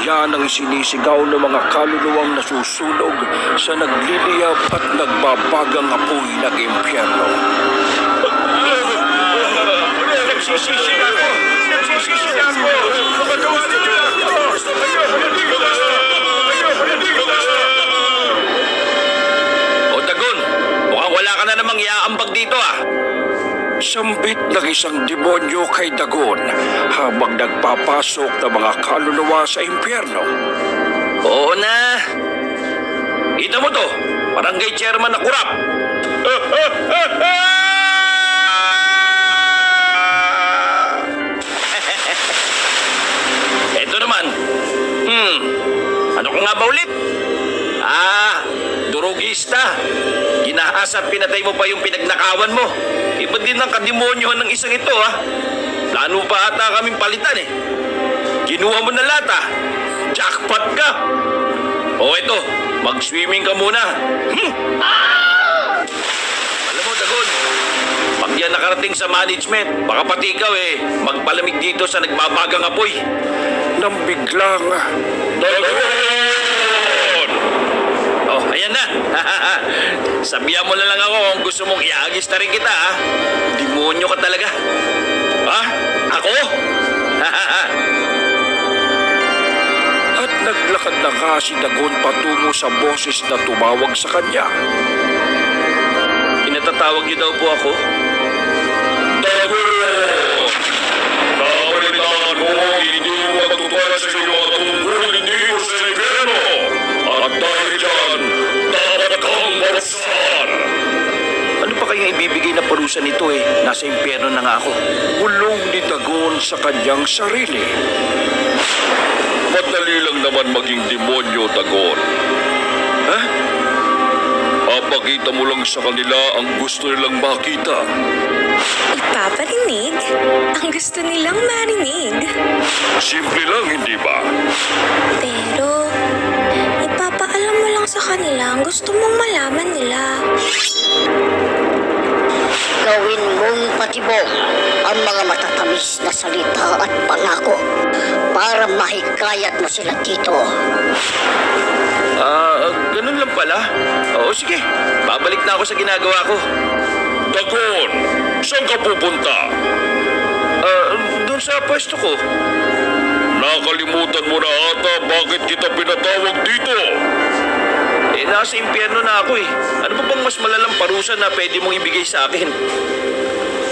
Yan ang sinisigaw ng mga kaluluwang nasusunog sa nagliliyab at nagbabagang apoy ng impyerno. Nagsisisi ako! Nagsisisi ako! Magawa niyo ako! O Dagon, mukhang wala ka na namang iaambag dito ah. Sambit ng isang demonyo kay Dagon habang nagpapasok ng mga kaluluwa sa impyerno. Oo na. Kita mo to, barangay chairman na kurap. Ito naman. Ano ko nga ba ulit? Durugista. Ginahas at pinatay mo pa yung pinagnakawan mo. Iba din ang kademonyohan ng isang ito ah. Plano pa ata kaming palitan eh. Kinuha mo na lahat ah. Jackpot ka. O ito, mag-swimming ka muna. Alam mo Dagon, pag yan nakarating sa management, baka pati ikaw magpalamig dito sa nagbabagang apoy. Nang biglang, Dagon! Oh, ayan na. Sabihan mo na lang ako kung gusto mong iagis na rin kita ha. Demonyo ka talaga. Ha? Ako? at naglakad na nga si Dagon patungo sa boses na tumawag sa kanya. Pinatatawag niyo daw po ako? Dagon! Nabalitaan mo hindi mo matutupad sa iyong mga tungkulin dito sa impyerno. At dahil dyan, dapat kang marasar. Ano pa kayong ibibigay na parusa nito Nasa impyerno na nga ako. Bulong ni Dagon sa kanyang sarili. Madali lang naman maging demonyo, Dagon. Ha? Papakita mo lang sa kanila ang gusto nilang makita. Ipaparinig ang gusto nilang marinig. Simple lang, hindi ba? Pero, ipapaalam mo lang sa kanila ang gusto mong malaman nila. Gawin mong patibong ang mga matatamis na salita at pangako para mahikayat mo sila dito. Ganun lang pala. Oo, sige. Babalik na ako sa ginagawa ko. Dagon, saan ka pupunta? Doon sa pwesto ko. Nakalimutan mo na ata bakit kita pinatawag dito. Nasa impyerno na ako Ano pa bang mas malalang parusa na pwede mong ibigay sa akin?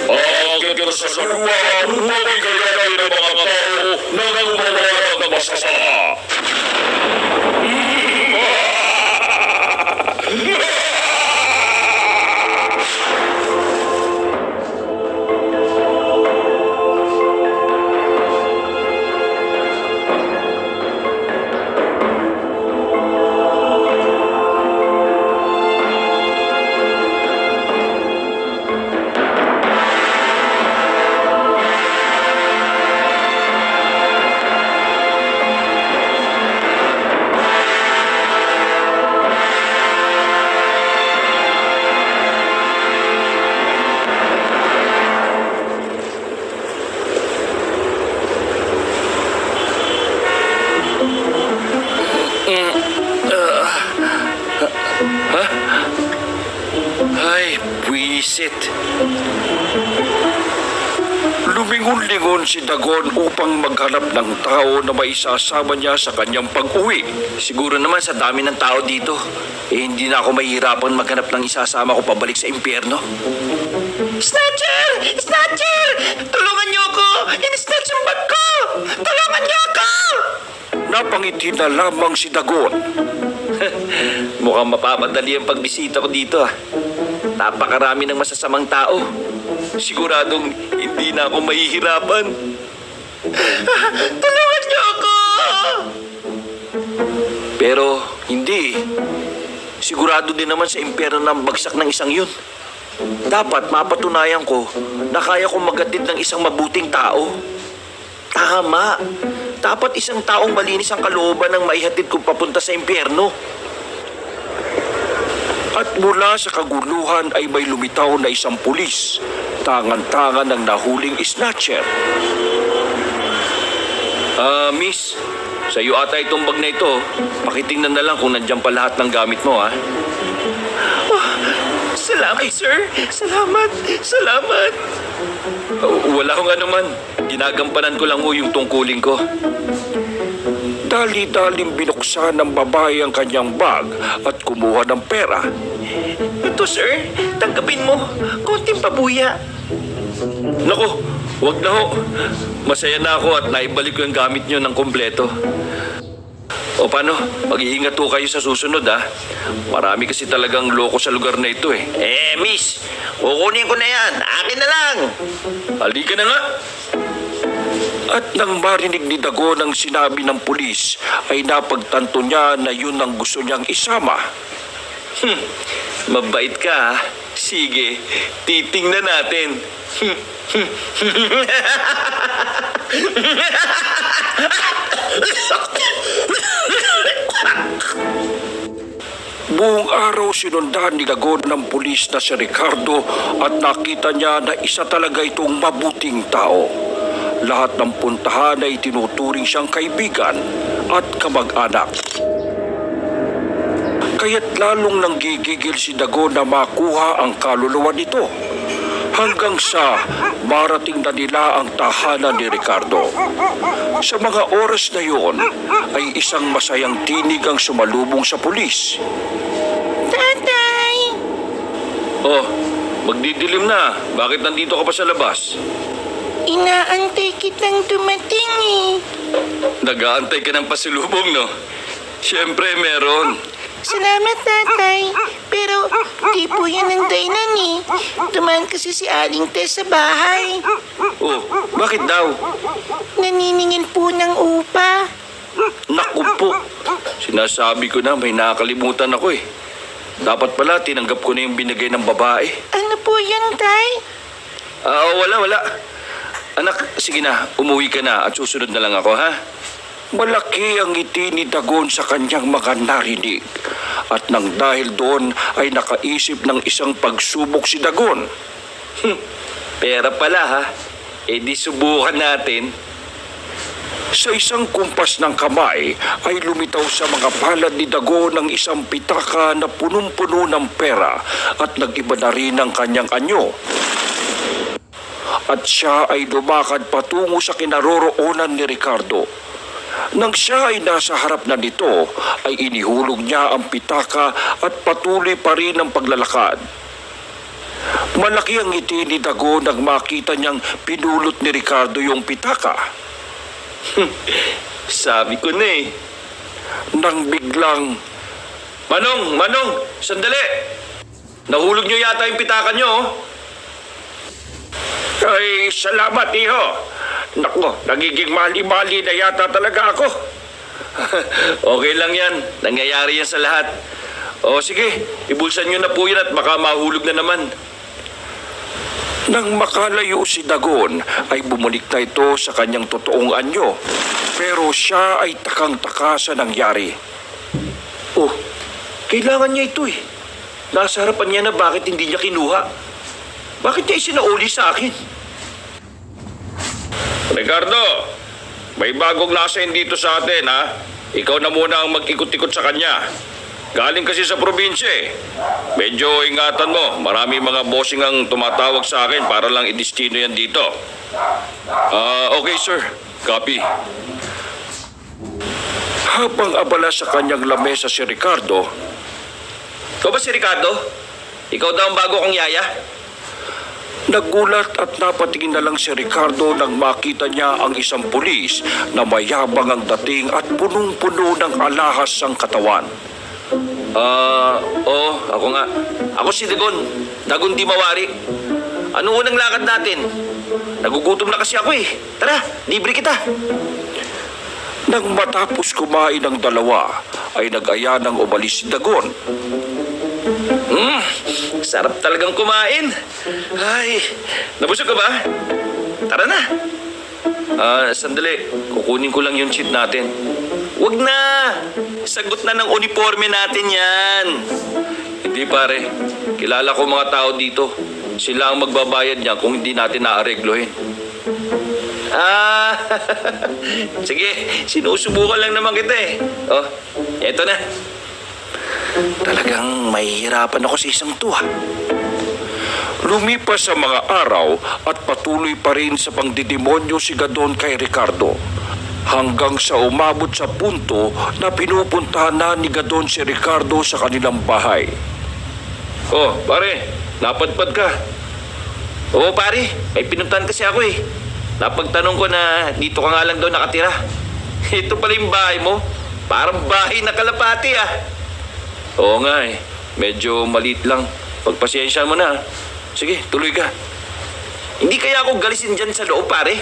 Akin kita sa salwa upang ikayagay ng mga tao na nangumawalan ng masasama. Ay, buwisit. Lumingon-lingon si Dagon upang maghanap ng tao na maisasama niya sa kanyang pag-uwi. Siguro naman sa dami ng tao dito, hindi na ako mahihirapan maghanap ng isasama ko pabalik sa impyerno. Snatcher! Snatcher! Tulungan niyo ako! In-snatch ang bag ko! Tulungan niyo ako! Napangiti na lamang si Dagon. Mukhang mapapadali ang pagbisita ko dito Napakarami ng masasamang tao. Siguradong hindi na ako mahihirapan. Tulungan niyo ako! Pero hindi Sigurado din naman sa impyerno na bagsak ng isang yun. Dapat mapatunayan ko na kaya kong magatid ng isang mabuting tao. Tama. Dapat isang taong malinis ang kalooban ng maihatid ko papunta sa impyerno. At mula sa kaguluhan ay may lumitaw na isang pulis. Tangan-tangan ng nahuling snatcher. Miss, Sa iyo ata itong bag na ito. Pakitingnan na lang kung nandiyan pa lahat ng gamit mo, ha? Salamat, sir. Salamat. Salamat. Wala akong anuman. Ginagampanan ko lang ho yung tungkulin ko. Dali-daling binuksan ng babae ang kanyang bag at kumuha ng pera. Ito, sir. Tanggapin mo. Konting pabuya. Nako, wag na ho. Masaya na ako at naibalik ko yung gamit nyo ng kompleto. O paano? Mag-iingat ho kayo sa susunod, ha? Marami kasi talagang loko sa lugar na ito, eh. Miss, kukunin ko na yan. Akin na lang. Halika na nga. At nang marinig ni Dagon ang sinabi ng pulis, ay napagtanto niya na yun ang gusto niyang isama. Mabait ka, ha? Sige, titingnan natin. Buong araw sinundan ni Dagon ng pulis na si Ricardo at nakita niya na isa talaga itong mabuting tao. Lahat ng puntahan ay tinuturing siyang kaibigan at kamag-anak. Kaya't lalong nanggigigil si Dagon na makuha ang kaluluwa nito. Hanggang sa marating na nila ang tahanan ni Ricardo. Sa mga oras na yon ay isang masayang tinig ang sumalubong sa pulis. Tatay! Oh, magdidilim na. Bakit nandito ka pa sa labas? Inaantay kitang dumating eh. Nag-aantay ka ng pasalubong, no? Siyempre, meron. Salamat, tatay. Pero di po yun ang dahilan eh. Dumaan kasi si Aling Tess sa bahay. Oh, bakit daw? Naniningil po ng upa. Naku po. Sinasabi ko na may nakakalimutan ako, eh. Dapat pala tinanggap ko na yung binigay ng babae. Ano po yun, tay? Wala. Anak, sige na. Umuwi ka na at susunod na lang ako, ha? Malaki ang ngiti ni Dagon sa kanyang mga narinig. At nang dahil doon ay nakaisip ng isang pagsubok si Dagon. Pera pala, ha? Eh di subukan natin. Sa isang kumpas ng kamay ay lumitaw sa mga palad ni Dagon ng isang pitaka na punong-puno ng pera at nag-iba na rin ang kanyang anyo. At siya ay lumakad patungo sa kinaroroonan ni Ricardo. Nang siya ay nasa harap na nito, ay inihulog niya ang pitaka at patuloy pa rin ang paglalakad. Malaki ang ngiti ni Dagon nang makita niyang pinulot ni Ricardo yung pitaka. Sabi ko na, eh. Nang biglang, Manong! Sandali! Nahulog niyo yata yung pitaka niyo, oh. ay salamat iho. Naku, nagiging mali-mali na yata talaga ako. Okay lang yan. Nangyayari yan sa lahat. O sige, ibulsan nyo na po yan at baka mahulog na naman. Nang makalayo si Dagon, ay bumalik na ito sa kanyang totoong anyo. Pero siya ay takang-taka sa nangyari. Oh, kailangan niya ito, eh. Nasa harapan niya na bakit hindi niya kinuha. Bakit niya isinauli sa akin? Ricardo, may bagong lasen dito sa atin, ha? Ikaw na muna ang mag-ikot-ikot sa kanya. Galing kasi sa probinsya, eh. Medyo ingatan mo. Marami mga bossing ang tumatawag sa akin para lang idestino yan dito. Okay, sir. Copy. Habang abala sa kanyang lamesa si Ricardo, Ikaw ba si Ricardo? Ikaw daw ang bago kong yaya? nagulat at napatingin na lang si Ricardo nang makita niya ang isang pulis na mayabang ang dating at punong-puno ng alahas ang katawan. Ako nga. Ako si Dagon. Dagon di mawari. Ano unang lakad natin? Nagugutom na kasi ako, eh. Tara, libre kita. Nang matapos kumain ng dalawa, ay nag-aya ng umalis si Dagon. Sarap talagang kumain. Ay, nabusog ka ba? Tara na. Sandali. Kukunin ko lang yung cheat natin. Wag na. Sagot na ng uniforme natin yan. Hindi pare. Kilala ko mga tao dito. Sila ang magbabayad niya kung hindi natin naareglohin. Ah, sige, sinusubukan lang naman kita eh. Oh, eto na. Talagang mahihirapan ako sa isang to, ha? Lumipas sa mga araw at patuloy pa rin sa pangdidemonyo si Gadon kay Ricardo. Hanggang sa umabot sa punto na pinupuntahan na ni Gadon si Ricardo sa kanilang bahay. Oh, pare, napadpad ka. Oo pare, may pinuntahan kasi ako eh. Napagtanong ko na dito ka nga lang daw nakatira. Ito pala yung bahay mo. Parang bahay na kalapati ah. Oo nga eh, medyo maliit lang. Pagpasensya mo na. Sige, tuloy ka. Hindi kaya ako galisin dyan sa loob pare?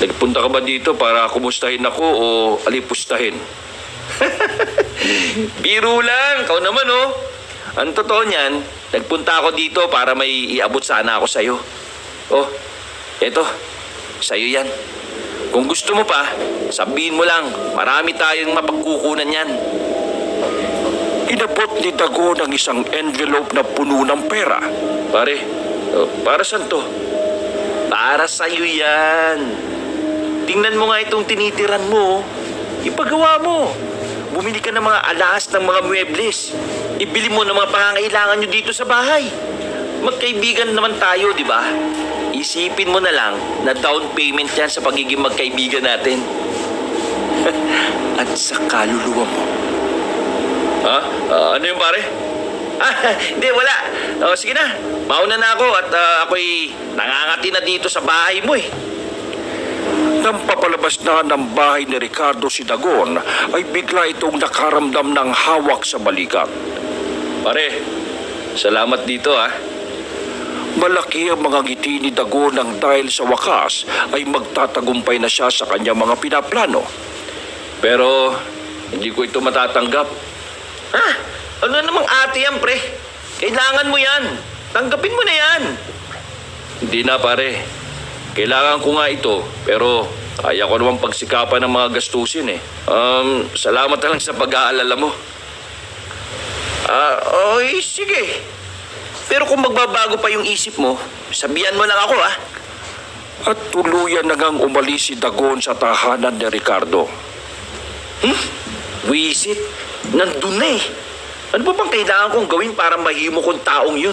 Nagpunta ka ba dito para kumustahin ako o alipustahin? Biro lang, kau naman oh. Ang totoo niyan, nagpunta ako dito para may iabot sana ako sa'yo. Oh, eto, sa'yo yan. Kung gusto mo pa, sabihin mo lang, marami tayong mapagkukunan yan. Inabot ni Dagon ang isang envelope na puno ng pera. Pare, para saan to? Para sa'yo yan. Tingnan mo nga itong tinitiran mo. Ipagawa mo. Bumili ka ng mga alahas ng mga muebles. Ibili mo ng mga pangangailangan nyo dito sa bahay. Magkaibigan naman tayo, di ba? Isipin mo na lang na down payment yan sa pagiging magkaibigan natin. At sa kaluluwa mo. Ha? Ano yung pare? Hindi, wala. Sige na, mauna na ako at ako'y nangangati na dito sa bahay mo eh. Nang papalabas na ng bahay ni Ricardo si Dagon, ay bigla itong nakaramdam ng hawak sa balikat. Pare, salamat dito ha. Malaki ang mga ngiti ni Dagon nang dahil sa wakas ay magtatagumpay na siya sa kanyang mga pinaplano. Pero hindi ko ito matatanggap. Ha? Ano namang ate yan, pre? Kailangan mo yan. Tanggapin mo na yan. Hindi na pare. Kailangan ko nga ito, pero kaya ko naman pagsikapan ng mga gastusin eh. Salamat na lang sa pag-aalala mo. Oy, sige. Pero kung magbabago pa yung isip mo, sabihan mo lang ako, ha? At tuluyan na ngang umalis si Dagon sa tahanan ni Ricardo. Wisit, nandun na eh. Ano ba bang kailangan kong gawin para mahimo kong taong yun?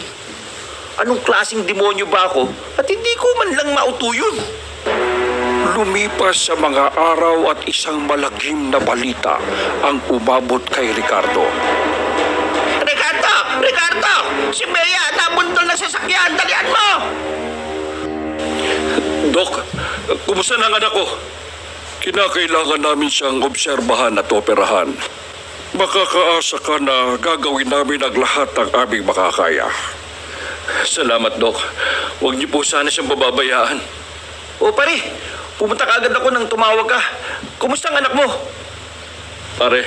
Anong klaseng demonyo ba ako at hindi ko man lang mauto yun? Lumipas sa mga araw at isang malagim na balita ang umabot kay Ricardo. Ricardo! Ricardo! Si Bea nabundol na sasakyan! Dalian mo! Dok, kumusta na ang anak ko? Kinakailangan namin siyang obserbahan at operahan. Makakaasa ka na gagawin namin ang lahat ng aming makakaya. Salamat, Dok. Huwag niyo po sana siyang bababayaan. O pare, pumunta ka agad ako nang tumawag ka. Kumusta ang anak mo? Pare,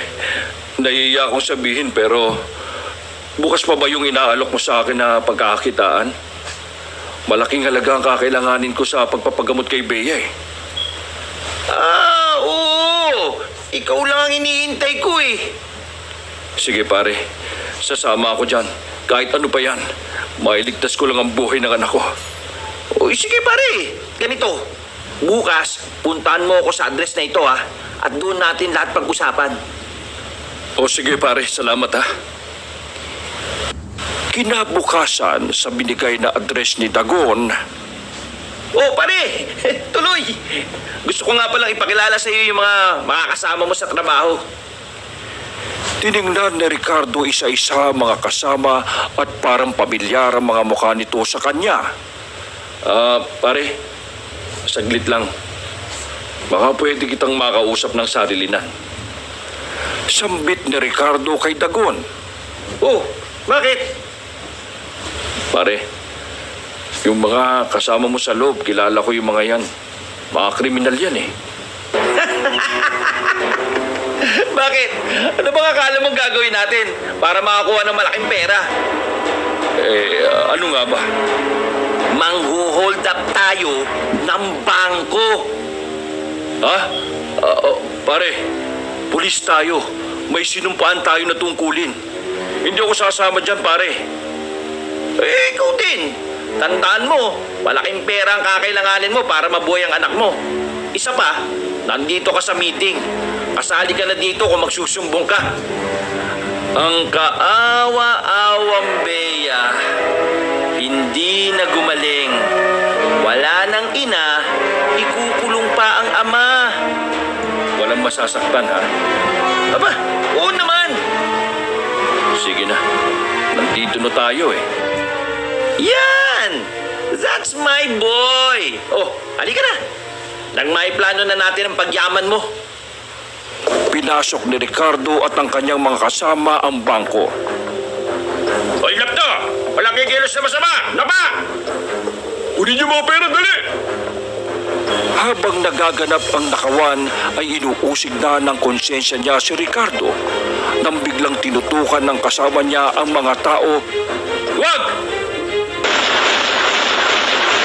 naiiya akong sabihin pero bukas pa ba yung inaalok mo sa akin na pagkakakitaan? Malaking halaga ang kakailanganin ko sa pagpapagamot kay Bea eh. Oo! Ikaw lang ang iniintay ko eh. Sige pare, sasama ako dyan. Kahit ano pa yan, mailigtas ko lang ang buhay ng anak ko. O sige pare, ganito. Bukas, puntahan mo ako sa address na ito ha. At doon natin lahat pag-usapan. O sige pare, salamat ha. Kinabukasan sa binigay na address ni Dagon, Oh pare, tuloy. Gusto ko nga palang ipakilala sa iyo yung mga makakasama mo sa trabaho. tiningnan ni Ricardo isa-isa ang mga kasama at parang pamilyar ang mga mukha nito sa kanya. Pare, saglit lang. Baka pwede kitang makausap ng sarilinan. Sambit ni Ricardo kay Dagon. Oh, bakit? Pare, yung mga kasama mo sa loob, kilala ko yung mga yan. Mga kriminal yan eh. Bakit? Ano bang akala mong gagawin natin para makakuha ng malaking pera? Ano nga ba? Mangho-hold up tayo ng bangko. Ha? Pare, pulis tayo. May sinumpaan tayo na tungkulin. Hindi ako sasama dyan, pare. Ikaw din. Tandaan mo, Malaking pera ang kakailanganin mo para mabuhay ang anak mo. Isa pa, nandito ka sa meeting. Kasali ka na dito kung magsusumbong ka. Ang kaawa-awang Bea, hindi na gumaling. Wala nang ina, ikukulong pa ang ama. Walang masasaktan, ha? Aba, oo naman. Sige na. Nandito na tayo, eh. Yan! That's my boy! Oh, halika na. Nang may plano na natin ang pagyaman mo. Pinasok ni Ricardo at ang kanyang mga kasama ang bangko. Hoy, lapto! Walang kikilos na masama! Napa! Kunin niyo mga pera, dali! Habang nagaganap ang nakawan ay inuusig na ng konsensya niya si Ricardo nang biglang tinutukan ng kasama niya ang mga tao. Wag!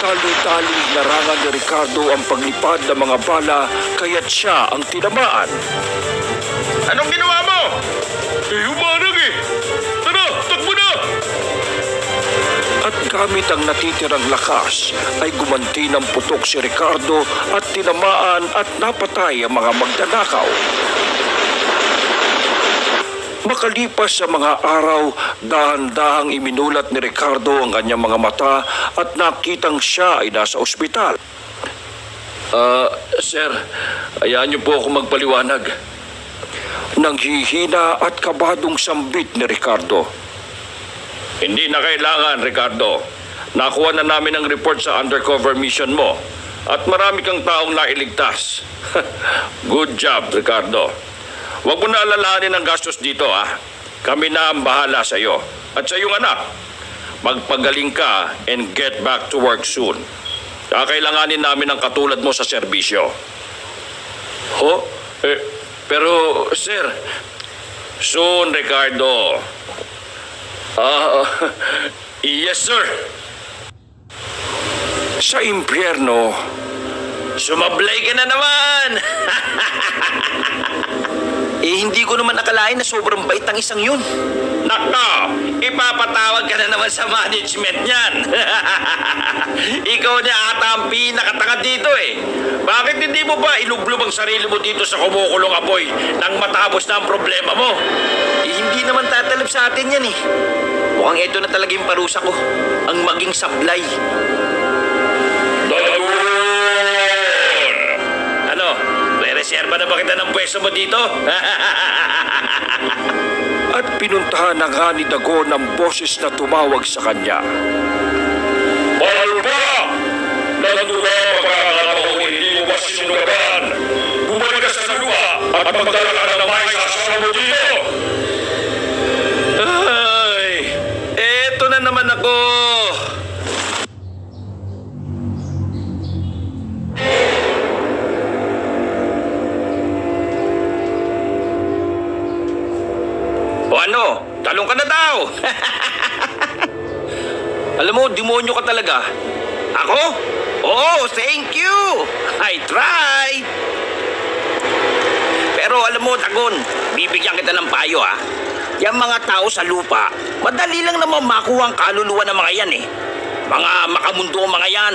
Tali-taling larangan ni Ricardo ang paglipad ng mga bala kaya't siya ang tinamaan. Anong ginawa mo? Humarang eh! Tara, takbo na! At gamit ang natitirang lakas ay gumanti ng putok si Ricardo at tinamaan at napatay ang mga magnanakaw. Makalipas sa mga araw, dahan-dahang iminulat ni Ricardo ang kanyang mga mata at nakitang siya ay nasa ospital. Sir, hayaan niyo po ako magpaliwanag. Nanghihina at kabadong sambit ni Ricardo. Hindi na kailangan, Ricardo. Nakuha na namin ang report sa undercover mission mo. At marami kang taong nailigtas. Good job, Ricardo. Huwag mo na alalahanin ang gastos dito, ha? Kami na ang bahala sa iyo. At sa iyong anak. Magpagaling ka and get back to work soon. Kakailanganin namin ang katulad mo sa serbisyo. Oh, Pero, sir, soon, Ricardo. Yes, sir. Sa impyerno, sumablay ka na naman! Hindi ko naman nakalain na sobrang bait ang isang yun. Nako, ipapatawag ka na naman sa management niyan. Ikaw na ata ang pinakatanga dito eh. Bakit hindi mo ba ilublob ang sarili mo dito sa kumukulong apoy nang matapos na ang problema mo? Hindi naman tatalab sa atin yan eh. Mukhang ito na talaga yung parusa ko. Ang maging sablay. Dagon! Ano? Re-reserva na ba kita ng pwesto mo dito? at pinuntahan na nga ni Dagon ang boses na tumawag sa kanya. Malba! Nandura pagkakataong hindi mo ba sinugaban? Bumalik ka sa lupa at magdala ka ng mais sa asama mo dito! Ay, eto na naman ako. O ano, talong ka na daw. Alam mo, demonyo ka talaga. Ako? Oh, thank you. I try. Pero alam mo, Dagon, bibigyan kita ng payo ha. Yung mga tao sa lupa, madali lang naman makuha ang kaluluwa ng mga yan eh. Mga makamundo ang mga yan.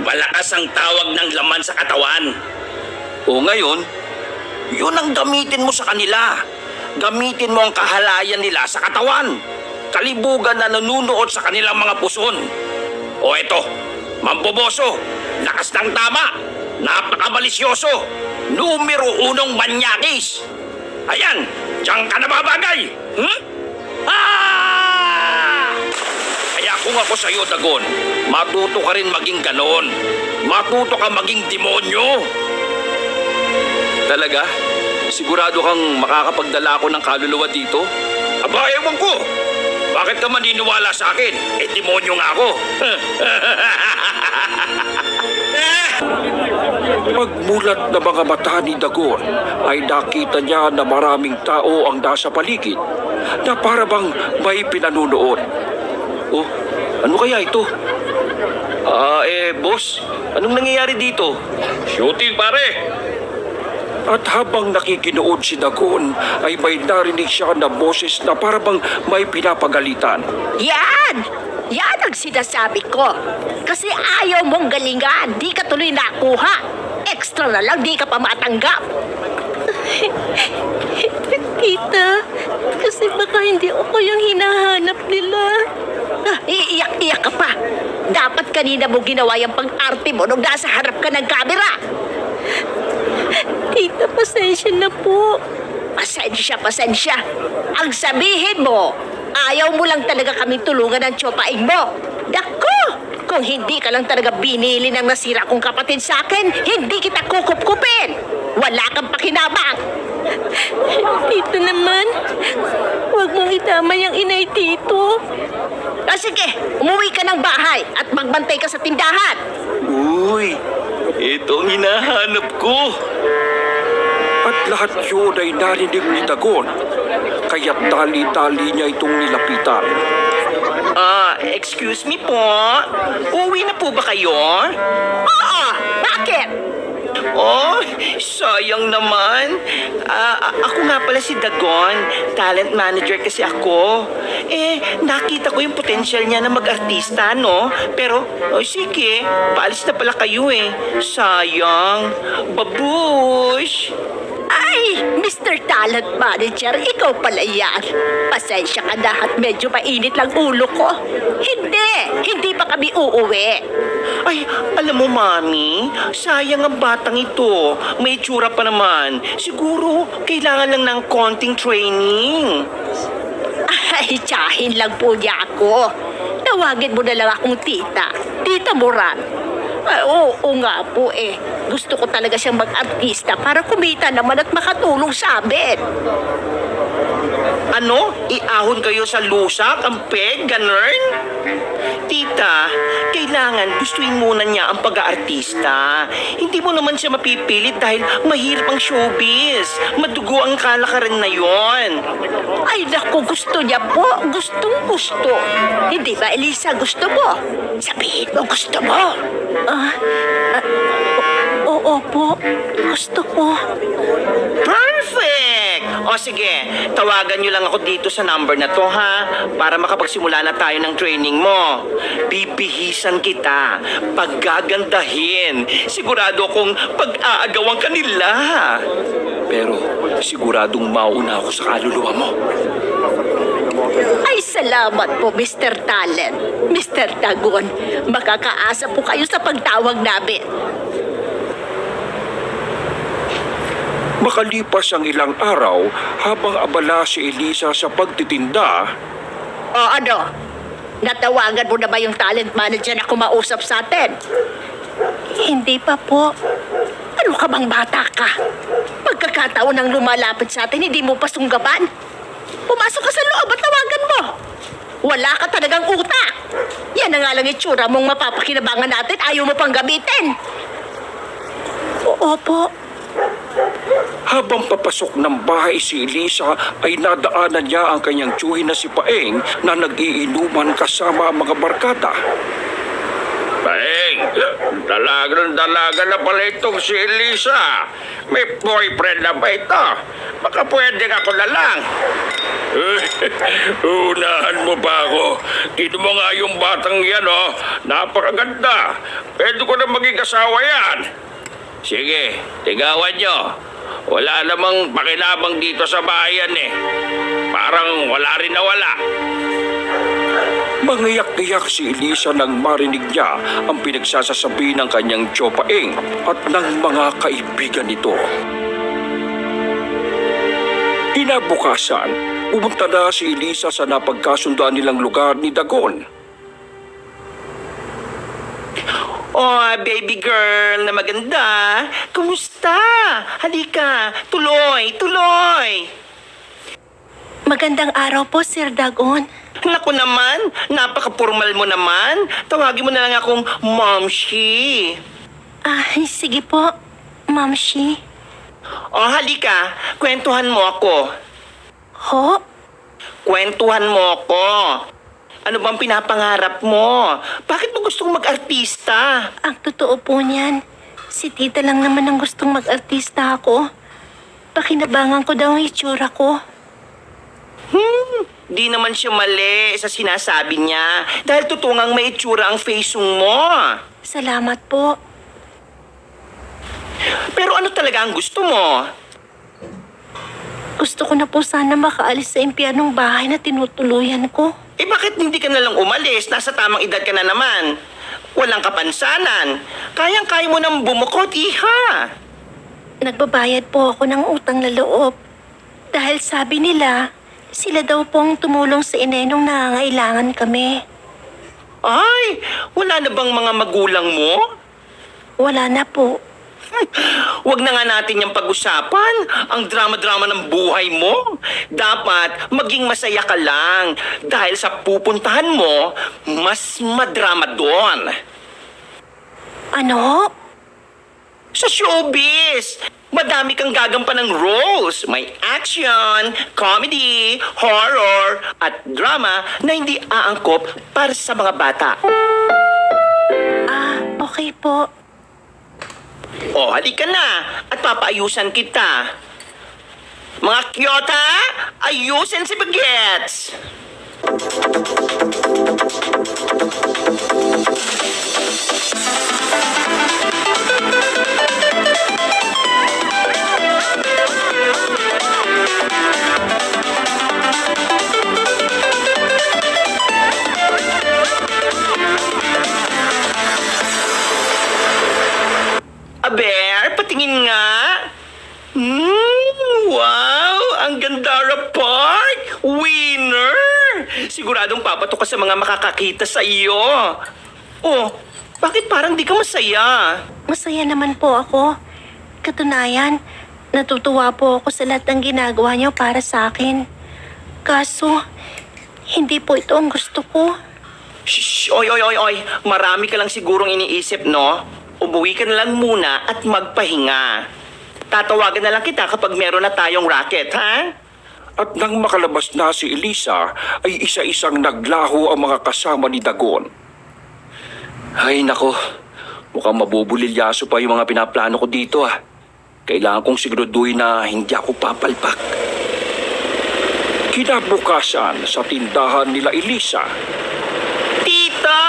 Malakas ang tawag ng laman sa katawan. O ngayon, yun ang gamitin mo sa kanila. Gamitin mo ang kahalayan nila sa katawan. Kalibugan na nanunuot sa kanilang mga puson. O eto, mamboboso, lakas ng tama, napakamalisyoso, numero unong manyakis. Ayan, diyan ka nababagay. Kaya kung ako sa'yo, Dagon, matuto ka rin maging ganoon. Matuto ka maging demonyo. Talaga? Sigurado kang makakapagdala ko ng kaluluwa dito? Aba, ewan ko. Bakit ka maniniwala sa akin? Eh, demonyo nga ako. Pagmulat ng mga mata ni Dagon ay nakita niya na maraming tao ang nasa paligid na para bang may pinanunood. Oh, ano kaya ito? Boss, anong nangyayari dito? Shooting, pare! At habang nakikinood si Dagon ay may narinig siya na boses na para bang may pinapagalitan. Yan! Yan ang sinasabi ko. Kasi ayaw mong galingan, di ka tuloy nakuha. Extra na lang, di ka pa matanggap. Tita, kasi baka hindi ako yung hinahanap nila. Iiyak-iyak ka pa. Dapat kanina mo ginawa yung pang-arte mo nung nasa harap ka ng camera. Tita, pasensya na po. Pasensya. Ang sabihin mo, ayaw mo lang talaga kaming tulungan ng tsopaing mo. Dako! Kung hindi ka lang talaga binili ng nasira kong kapatid sa akin, hindi kita kukup-kupin. Wala kang pakinabang. Tita naman, huwag mong itama yung inay Tito. Sige, umuwi ka ng bahay at magbantay ka sa tindahan. Uy, ito ang hinahanap ko. At lahat yun ay narinig ni Dagon. Kaya't dali-dali niya itong nilapitan. Excuse me po. Uwi na po ba kayo? Oo! Bakit? Oh, sayang naman. Ako nga pala si Dagon. Talent manager kasi ako. Nakita ko yung potential niya na mag-artista, no? Pero, sige, paalis na pala kayo Sayang. Babush! Ay, Mr. Talent Manager, ikaw pala yan. Pasensya ka na at medyo mainit lang ulo ko. Hindi pa kami uuwi. Ay, alam mo, Mami, sayang ang batang ito. May tsura pa naman. Siguro, kailangan lang ng konting training. Ay, tsahin lang po niya ako. Tawagin mo na lang akong tita. Tita Moran. Ay, oo nga po Gusto ko talaga siyang mag-artista para kumita naman at makatulong sa amin. Ano? Iahon kayo sa lusak, ang peg, ganun? Tita, kailangan gustuin muna niya ang pag-aartista. Hindi mo naman siya mapipilit dahil mahirap ang showbiz. Madugo ang kalakaran na yon. Ay, naku, gusto niya po. Gustong gusto. Hindi ba, Elisa, gusto mo? Sabihin mo, gusto mo. Oo po, gusto ko. Perfect! O sige, tawagan niyo lang ako dito sa number na to ha, para makapagsimula na tayo ng training mo. Bibihisan kita, paggagandahin, sigurado kong pag-aagawan ka nila. Pero siguradong mauna ako sa kaluluwa mo. Ay, salamat po, Mr. Talent. Mr. Dagon, makakaasa po kayo sa pagtawag namin. Makalipas ang ilang araw, habang abala si Elisa sa pagtitinda, O ano? Natawagan mo na ba yung talent manager na kumausap sa atin? Hindi pa po. Ano ka bang bata ka? Pagkakataon ng lumalapit sa atin, hindi mo pa sunggaban? Pumasok ka sa loob at tawagan mo. Wala ka talagang utak. Yan na nga lang itsura mong mapapakinabangan natin, ayaw mo pang gamitin. Opo. habang papasok ng bahay si Elisa ay nadaanan niya ang kanyang tiyuhin na si Paeng na nag-iinuman kasama ang mga barkada. Paeng, dalaga na pala itong si Elisa. May boyfriend na ba ito? Baka pwede ako na lang. Unahan mo pa ako. Tino mo nga yung batang yan, oh. Napakaganda. Pwede ko na maging asawa yan. Sige, tigawan nyo. Wala namang pakinabang dito sa bayan eh. Parang wala rin na wala. Mangiyak-iyak si Elisa nang marinig niya ang pinagsasasabi ng kanyang Tio Paeng at ng mga kaibigan nito. Kinabukasan, pumunta na si Elisa sa napagkasunduan nilang lugar ni Dagon. Oh, baby girl na maganda. Kumusta? Halika, tuloy. Magandang araw po, Sir Dagon. Naku naman, napaka-formal mo naman. Tawagin mo na lang akong Momshi. Ay, sige po, Mamshi. Oh, halika, kwentuhan mo ako. Ho? Kwentuhan mo ako. Ano bang pinapangarap mo? Bakit mo gustong mag-artista? Ang totoo po niyan, si tita lang naman ang gustong mag-artista ako. Pakinabangan ko daw ang itsura ko. Di naman siya mali sa sinasabi niya dahil tutungang may itsura ang face mo. Salamat po. Pero ano talaga ang gusto mo? Gusto ko na po sana makaalis sa impyernong bahay na tinutuluyan ko. Eh bakit hindi ka nalang umalis? Nasa tamang edad ka na naman. Walang kapansanan. Kayang-kaya mo nang bumukod, iha. Nagbabayad po ako ng utang na loob. Dahil sabi nila, sila daw pong tumulong sa inay nung nangangailangan kami. Ay, wala na bang mga magulang mo? Wala na po. Huwag na nga natin yung pag-usapan. Ang drama-drama ng buhay mo. Dapat maging masaya ka lang. Dahil sa pupuntahan mo, mas madrama doon. Ano? Sa showbiz, madami kang gagampan ng roles. May action, comedy, horror, at drama na hindi aangkop para sa mga bata. Ah, okay po. O, halika na at papaayusan kita. Mga Kyota, ayusin si Bagets! Aber, patingin nga. Wow! Ang Gandara Park! Winner! Siguradong papatok ka sa mga makakakita sa iyo. Oh, bakit parang di ka masaya? Masaya naman po ako. Katunayan, natutuwa po ako sa lahat ng ginagawa niyo para sa akin. Kaso, hindi po ito ang gusto ko. Shh! Oy! Marami ka lang sigurong iniisip, no? Umuwi ka na lang muna at magpahinga. Tatawagan na lang kita kapag meron na tayong racket, ha? At nang makalabas na si Elisa, ay isa-isang naglaho ang mga kasama ni Dagon. Ay, nako. Mukhang mabubulilyaso pa yung mga pinaplano ko dito, ah. Kailangan kong siguraduhin na hindi ako papalpak. Kinabukasan sa tindahan nila Elisa, Tita!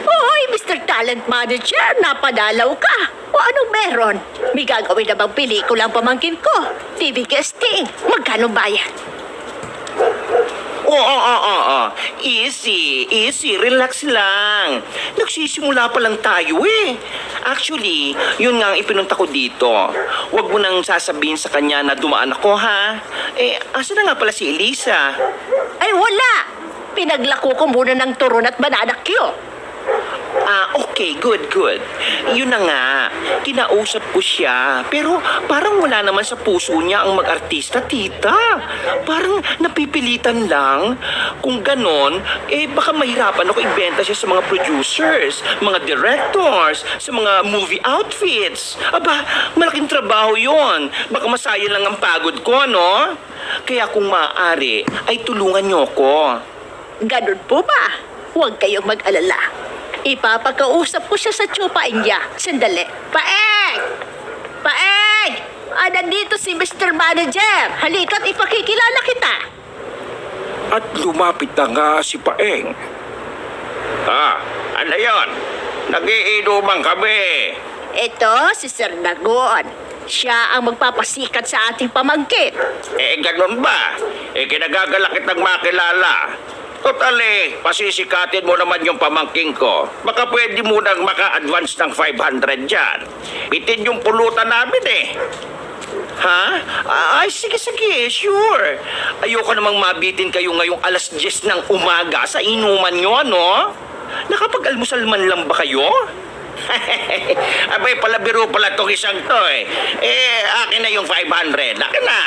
Hoy, Mr. Talent Manager, napadalaw ka. O anong meron? May gagawin na bang pelikula ang pamangkin ko? TV guesting. Magkano bayad? Oo. Easy. Relax lang. Nagsisimula pa lang tayo eh. Actually, yun nga ang ipinunta ko dito. Huwag mo nang sasabihin sa kanya na dumaan ako, ha? Eh, asa na nga pala si Elisa? Ay wala! Pinaglako ko muna ng turon at banana cue. Okay, good. Yun na nga, kinausap ko siya. Pero parang wala naman sa puso niya ang mag-artista, tita. Parang napipilitan lang. Kung ganon, baka mahirapan ako ibenta siya sa mga producers, mga directors, sa mga movie outfits. Aba, malaking trabaho yon. Baka masayang lang ang pagod ko, no? Kaya kung maaari, ay tulungan niyo ko. Ganun po ba? Huwag kayong mag-alala. Ipapakausap ko siya sa Chupa India. Sandali. Paeng! Nandito si Mr. Manager. Halika't ipakikilala kita. at lumapit na nga si Paeng. Ano yon? Nagiinuman kami. Ito si Sir Dagon. Siya ang magpapasikat sa ating pamangkin. Ganun ba? Kinagagalak kitang makilala. Totally, pasisikatin mo naman yung pamangking ko. Baka pwede mo nang maka-advance ng 500 dyan. Bitin yung pulutan namin eh. Ha? Ay, sige, sure. Ayoko namang mabitin kayo ngayong alas 10 ng umaga sa inuman nyo, no? Nakapag-almusal man lang ba kayo? Abay, palabiro pala itong isang to eh. Akin na yung 500. Akin na.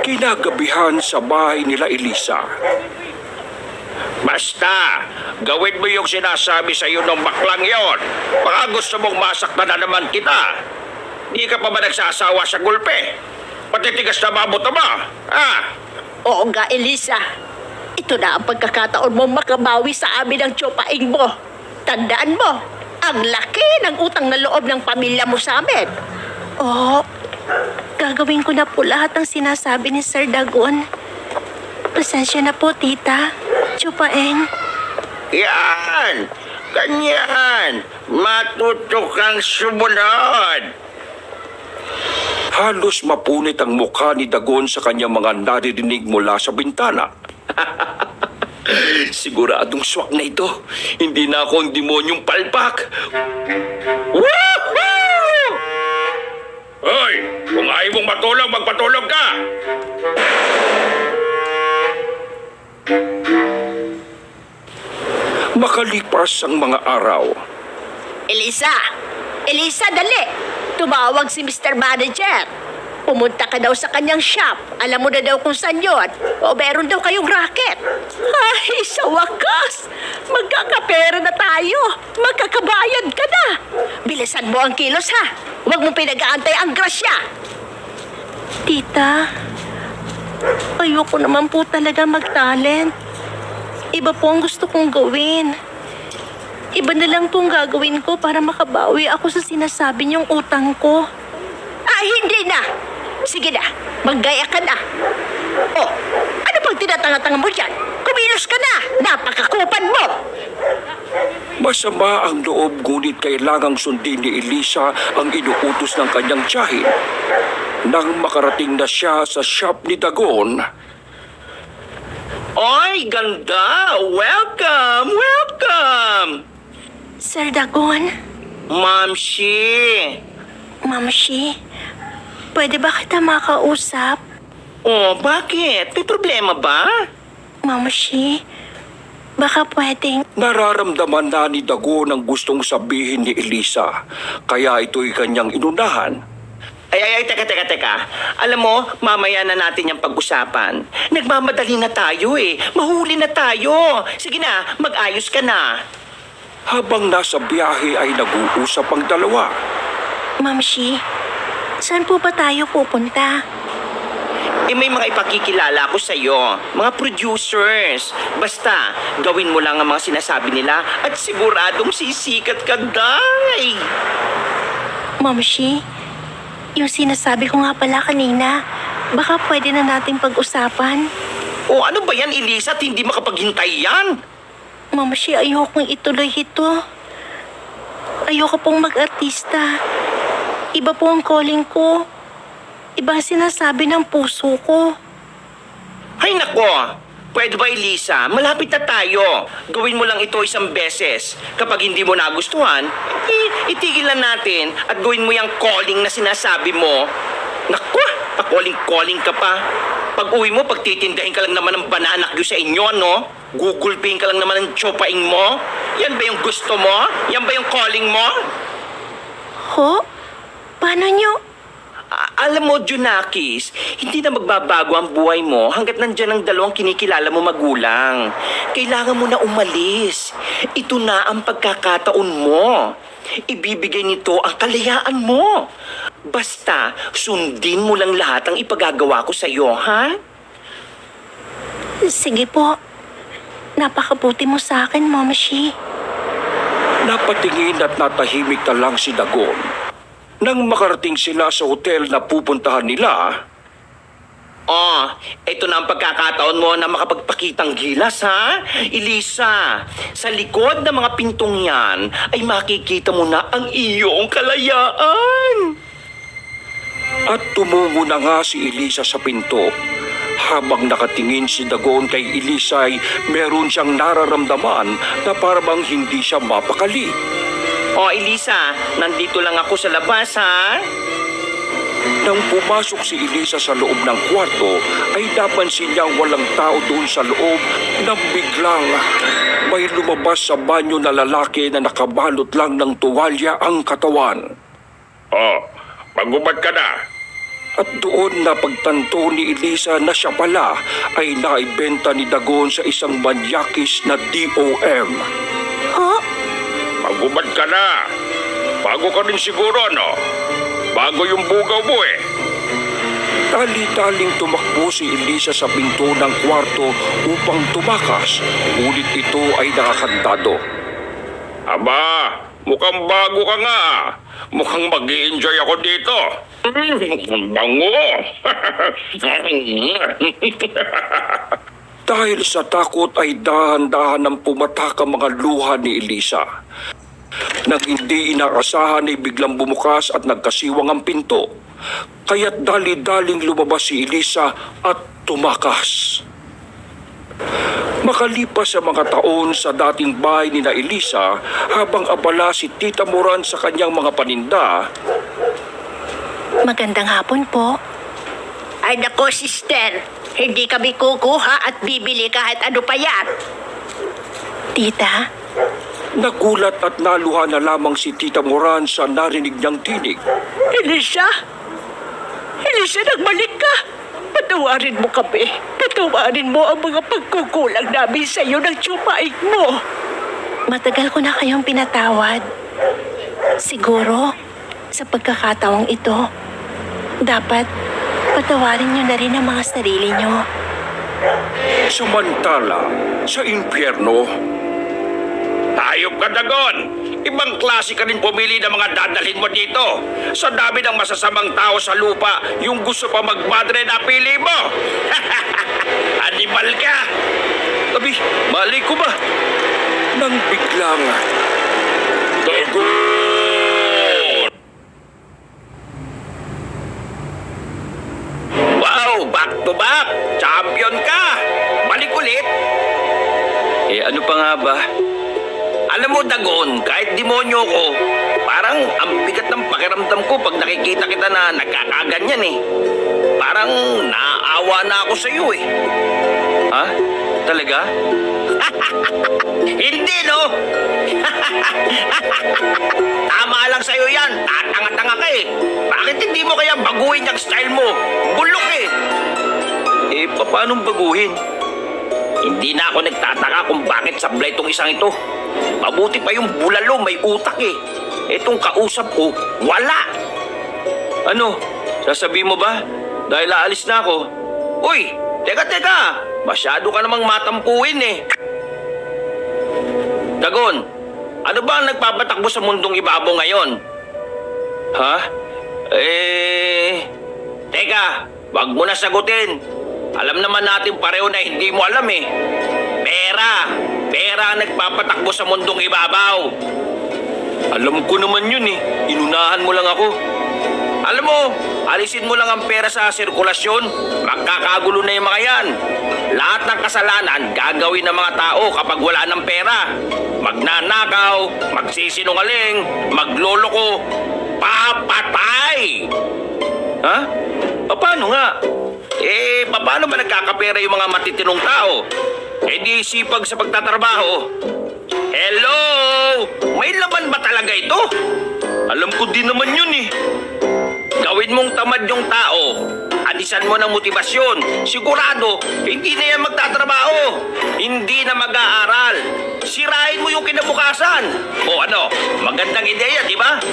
Kinagabihan sa bahay nila Elisa. Basta, gawin mo yung sinasabi sa iyo ng baklang yon. Baka gusto mong masaktan na naman kita. Di ka pa ba nagsasawa sa gulpe? Patitigas na mabuto mo, Oo nga, Elisa. Ito na ang pagkakataon mo makabawi sa amin ang tsopaing mo. Tandaan mo, ang laki ng utang na loob ng pamilya mo sa amin. Oo, gagawin ko na po lahat ng sinasabi ni Sir Dagon. Pasensya na po, tita. Chupaeng. Yan! Ganyan! Matuto kang sumunod! Halos mapunit ang mukha ni Dagon sa kanyang mga naririnig mula sa bintana. Siguradong swak na ito. Hindi na ako ang demonyong palpak. Woohoo! Hoy! Kung ayaw mong matulog, magpatulog ka! Makalipas ang mga araw, Elisa! Elisa, dali! Tumawag si Mr. Manager. Pumunta ka daw sa kanyang shop. Alam mo na daw kung saan yun. O meron daw kayong racket. Ay, sa wakas! Magkakapera na tayo. Magkakabayad ka na. Bilisan mo ang kilos, ha? Huwag mong pinag-aantay ang grasya. Tita, ayoko naman po talaga mag-talent. Iba po ang gusto kong gawin. Iba na lang pong gagawin ko para makabawi ako sa sinasabi niyong utang ko. Ah, hindi na. Sige na, maggaya ka na. Oh, ano pang tinatanga-tanga mo dyan? Kumilos ka na. Napakakupan mo. masama ang loob ngunit kailangang sundin ni Elisa ang inuutos ng kanyang tiyahin. Nang makarating na siya sa shop ni Dagon, Oy, ganda! Welcome! Welcome! Sir Dagon, Mamshi! Mamshi, pwede ba kita makausap? Oh, bakit? May problema ba? Mamshi, baka pwedeng... nararamdaman na ni Dagon ang gustong sabihin ni Elisa, kaya ito'y kanyang inunahan. Ay, teka. Alam mo, mamaya na natin yung pag-usapan. Nagmamadali na tayo eh. Mahuli na tayo. Sige na, mag-ayos ka na. Habang nasa biyahe ay nag-uusap ang dalawa. Mamshi, saan po ba tayo pupunta? May mga ipakikilala ko sa'yo. Mga producers. Basta, gawin mo lang ang mga sinasabi nila at siguradong sisikat ka, day. Mamshi, yung sinasabi ko nga pala kanina, baka pwede na nating pag-usapan. O ano ba yan, Elisa, at hindi makapaghintay yan? Mamshi, ayokong ituloy ito. Ayoko pong mag-artista. Iba po ang calling ko. Iba ang sinasabi ng puso ko. Ay nako, pwede ba Elisa? Malapit na tayo. Gawin mo lang ito isang beses. Kapag hindi mo nagustuhan, itigil na natin at gawin mo yung calling na sinasabi mo. Naku, pa-calling ka pa. Pag uwi mo, pagtitindahin ka lang naman ng banana cue sa inyo, no? Google Pay ka lang naman ng chopaing mo. Yan ba yung gusto mo? Yan ba yung calling mo? Ho? Paano nyo? Alam mo, Junakis, hindi na magbabago ang buhay mo hanggat nandyan ang dalawang kinikilala mo magulang. Kailangan mo na umalis. Ito na ang pagkakataon mo. Ibibigay nito ang kalayaan mo. Basta, sundin mo lang lahat ang ipagagawa ko sa'yo, ha? Sige po. Napakabuti mo sa akin, Mamshi. Napatingin at natahimik na lang si Dagon. Nang makarating sila sa hotel na pupuntahan nila, Oh, ito na ang pagkakataon mo na makapagpakitang gilas, ha? Elisa, sa likod ng mga pintong yan ay makikita mo na ang iyong kalayaan. at tumungo na nga si Elisa sa pinto. Habang nakatingin si Dagon kay Elisa ay meron siyang nararamdaman na parang hindi siya mapakali. Oh, Elisa, nandito lang ako sa labas, ha? Nang pumasok si Elisa sa loob ng kwarto, ay napansin niyang walang tao doon sa loob nang biglang may lumabas sa banyo na lalaki na nakabalot lang ng tuwalya ang katawan. Oh, magubad ka na. At doon na pagtanto ni Elisa na siya pala ay naibenta ni Dagon sa isang manyakis na DOM. Ho? Magubad ka na. Bago ka rin siguro, no? Bago yung bugaw mo eh. Tali-taling tumakbo si Elisa sa pinto ng kwarto upang tumakas, ngunit ito ay nakakandado. Aba, mukhang bago ka nga. Mukhang mag-i-enjoy ako dito. Bango. Dahil sa takot ay dahan-dahan ng pumatak ang mga luha ni Elisa. Nang hindi inaasahan ay biglang bumukas at nagkasiwang ang pinto. Kaya't dali-daling lumabas si Elisa at tumakas. Makalipas sa mga taon sa dating bahay ni na Elisa, habang abala si Tita Moran sa kanyang mga paninda, Magandang hapon po. Ay nako, sister. Hindi kami kukuha at bibili kahit ano pa yan. Tita, nagulat at naluha na lamang si Tita Moran sa narinig niyang tinig. Elisa? Elisa, nagbalik ka. Patawarin mo kami. Patawarin mo ang mga pagkukulang namin sa iyo ng tsupaig mo. matagal ko na kayong pinatawad. Siguro, sa pagkakataong ito, dapat patawarin niyo na rin ang mga sarili niyo. Samantala, sa impyerno, Hayop ka, Dagon! Ibang klase ka rin pumili ng mga dadalhin mo dito. Sa dami ng masasamang tao sa lupa, yung gusto pa magpadre na pili mo. Animal ka! Abi, mali ko ba? nang biglang Dagon! Wow! Back to back! Champion ka! Balik ulit! Ano pa nga ba? Alam mo, Dagon, kahit demonyo ko, parang ang bigat ng pakiramdam ko pag nakikita kita na nagkakaganyan eh. Parang naawa na ako sa iyo eh. Ha? Talaga? Hindi, no? Tama lang sa'yo yan. Tatanga-tanga ka eh. Bakit hindi mo kaya baguhin yung style mo? Bulok eh. Paano baguhin? Hindi na ako nagtataka kung bakit sablay itong isang ito. Mabuti pa yung bulalo, may utak eh. Itong kausap ko, wala. Ano? Sasabihin mo ba? Dahil aalis na ako. Uy, teka. Masyado ka namang matampuin eh. Dagon, ano ba ang nagpapatakbo sa mundong ibabaw ngayon? Ha? Teka, wag mo na sagutin. Alam naman natin pareho na hindi mo alam eh. Pera ang nagpapatakbo sa mundong ibabaw. Alam ko naman yun eh. Inunahan mo lang ako. Alam mo, alisin mo lang ang pera sa sirkulasyon, magkakagulo na yung mga yan. Lahat ng kasalanan gagawin ng mga tao kapag wala ng pera. Magnanakaw, magsisinungaling, magloloko, papatay! Ha? Paano nga? Paano ba nagkakapera yung mga matitinong tao? Di sipag sa pagtatrabaho. Hello! May laman ba talaga ito? Alam ko din naman yun eh. Gawin mong tamad yung tao. Adisan mo ng motibasyon. Sigurado, hindi na yan magtatrabaho. Hindi na mag-aaral. Sirain mo yung kinabukasan. O ano, magandang ideya, di ba?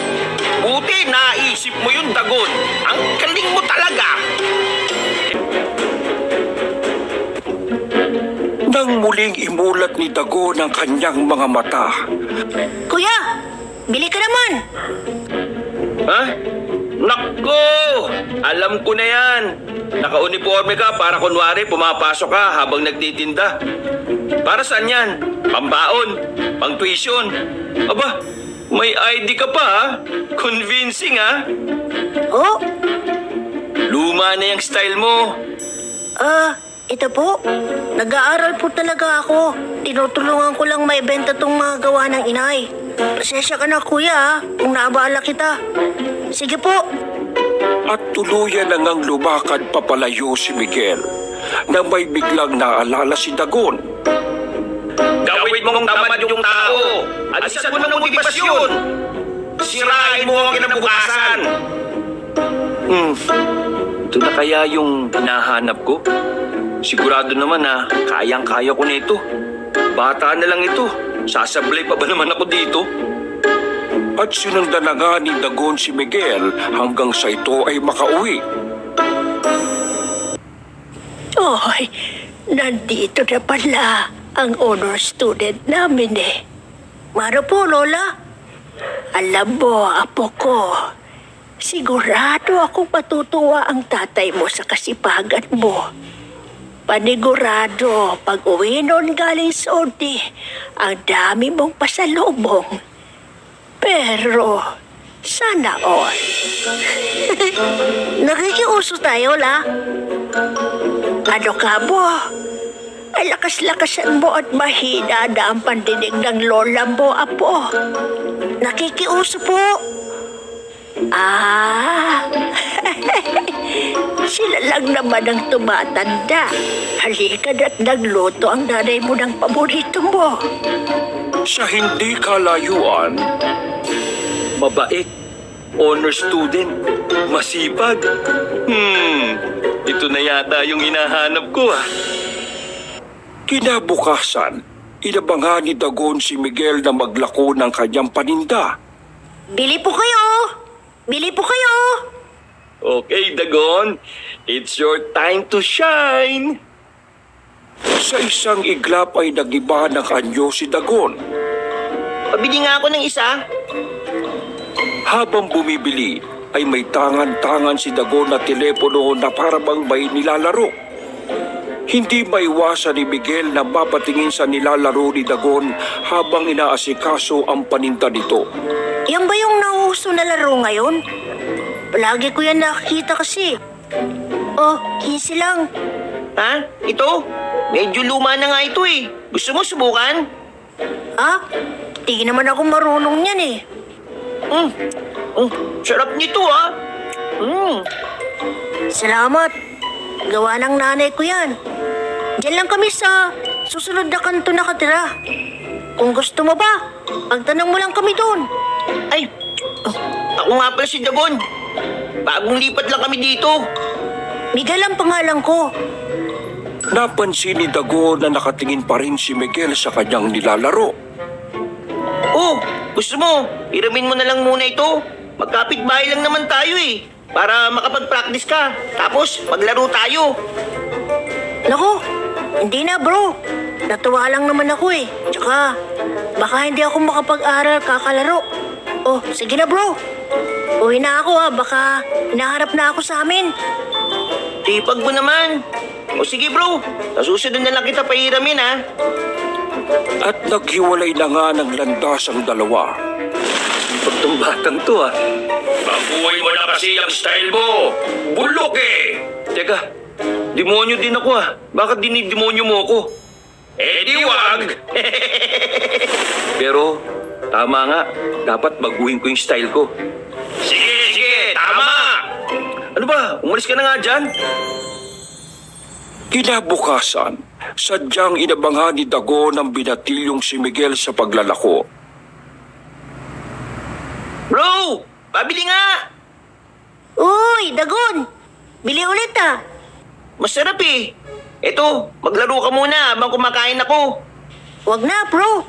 Buti naisip mo yung Dagon. Ang galing mo talaga. nang muling imulat ni Dagon ang kanyang mga mata. Kuya, bili ka naman. Ha? Nako! Alam ko na yan. Naka-uniforme ka para kunwari pumapasok ka habang nagtitinda. Para saan yan? Pambaon? Pang-tuition? Aba, may ID ka pa ha? Convincing ha? Oh, Luma na yung style mo. ito po. Nag-aaral po talaga ako. Tinutulungan ko lang maibenta tong mga gawa ng inay. Pasensya ka na kuya kung naabala kita. Sige po. At tuluyan na ngang lumakad papalayo si Miguel nang may biglang naalala si Dagon. Gawin mong tamad yung tao. Adisan mo ng motibasyon. Sirain mo ang kinabukasan. Ito na kaya yung hinahanap ko? Sigurado naman na kayang-kaya ko na ito. Bata na lang ito. Sasablay pa ba naman ako dito? At sinundan na nga ni Dagon si Miguel hanggang sa ito ay makauwi. Oy, nandito na pala ang honor student namin eh. Maro po, Lola. Alam mo, apo ko, sigurado akong matutuwa ang tatay mo sa kasipagan mo. Panigurado, pag uwi nun galing Saudi, ang dami mong pasalubong. Pero, sana all. Nakikiuso tayo, la? Ano ka mo? Ay lakas-lakasan mo at mahina na ang pandinig ng lola mo, apo. Nakikiuso po. Ah, sila lang naman ang tumatanda. Halika na't nagluto ang nanay mo ng paborito mo. Sa hindi kalayuan, Mabait, honor student, masipag. Ito na yata yung hinahanap ko ah. kinabukasan, inabangan ni Dagon si Miguel na maglako ng kanyang paninda. Bili po kayo! Bili po kayo! Okay, Dagon, it's your time to shine. Sa isang iglap ay nagiba ng anyo si Dagon. Pabili nga ako ng isa. Habang bumibili, ay may tangan-tangan si Dagon na telepono na parabang may nilalaro. Hindi maiwasan ni Miguel na mapatingin sa nilalaro ni Dagon habang inaasikaso ang paninda nito. Yan ba yung nauuso na laro ngayon? Palagi ko yan nakikita kasi. Oh, 15 lang. Ha? Ito? Medyo luma na nga ito eh. Gusto mo subukan? Ah, di naman ako marunong yan eh. Sarap nito ah. Salamat. Gawa ng nanay ko yan. Diyan lang kami sa susunod na kanto nakatira. Kung gusto mo ba, pagtanong mo lang kami doon. Ay, ako nga pala si Dagon. Bagong lipat lang kami dito. Miguel ang pangalan ko. Napansin ni Dagon na nakatingin pa rin si Miguel sa kanyang nilalaro. Oh, gusto mo? Iramin mo na lang muna ito. Magkapit-bahay lang naman tayo eh. Para makapag-practice ka. Tapos, maglaro tayo. Naku, hindi na bro. Natuwa lang naman ako eh. Tsaka, baka hindi ako makapag-aral kakalaro. Oh, sige na bro. Uwi na ako baka hinaharap na ako sa amin. Tipag mo naman. O sige bro, sa susunod na lang kita pairamin ha. At naghiwalay na nga ng landas ang dalawa. Itong batang to ah. Baguhin mo na kasi ang style mo. Bulok eh. Teka, demonyo din ako ah. Bakit dinidemonyo mo ako? Eh di wag. Pero, tama nga. Dapat baguhin ko yung style ko. Sige, tama. Ano ba? Umalis ka na nga dyan? Kinabukasan, sadyang inabangan ni Dagon ang binatilyong si Miguel sa paglalako. Bro, pabili nga. Uy, Dagon! Bili ulit Masarap eh. Eto, maglaro ka muna habang kumakain ako. Wag na bro.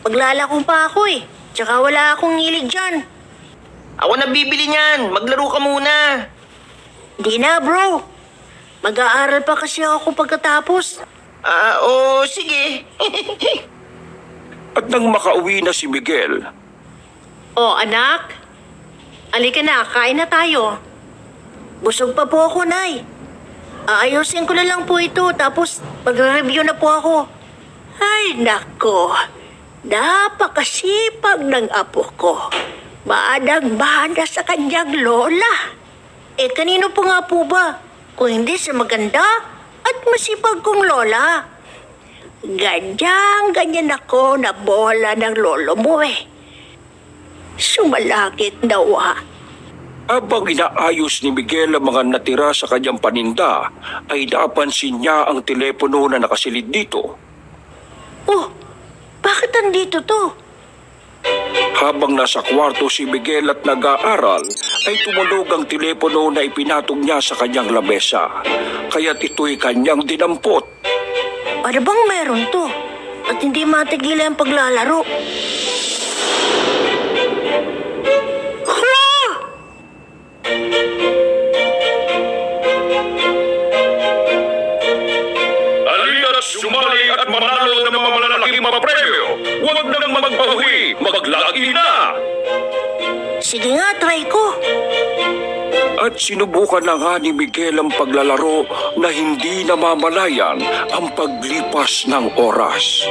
Maglalako pa ako eh. Tsaka wala akong hilig dyan. Ako na bibili niyan. Maglaro ka muna. Di na bro. Mag-aaral pa kasi ako pagkatapos. Sige. At nang makauwi na si Miguel, Oh, anak. Alika na, kain na tayo. Busog pa po ako, Nay. Aayusin ko na lang po ito, tapos magre-review na po ako. Ay, nako. Napakasipag ng apo ko. Maanang-mana sa kanyang lola. Eh, kanino po nga po ba? Kung hindi sa maganda at masipag kong lola. Ganyan ako na bola ng lolo mo eh. Sumalakit nawa. habang inaayos ni Miguel ang mga natira sa kanyang paninda, ay napansin niya ang telepono na nakasilid dito. Oh, bakit andito to? Habang nasa kwarto si Miguel at nag-aaral, ay tumunog ang telepono na ipinatong niya sa kanyang lamesa. Kaya't ito'y kanyang dinampot. Ano bang meron to? At hindi matigil ang paglalaro. Hala! Halika na sumali at manalo ng mga malalaking mapapremyo. Huwag nang magpahuwi, maglagi na! Sige nga, try ko. At sinubukan na nga ni Miguel ang paglalaro na hindi namamalayan ang paglipas ng oras.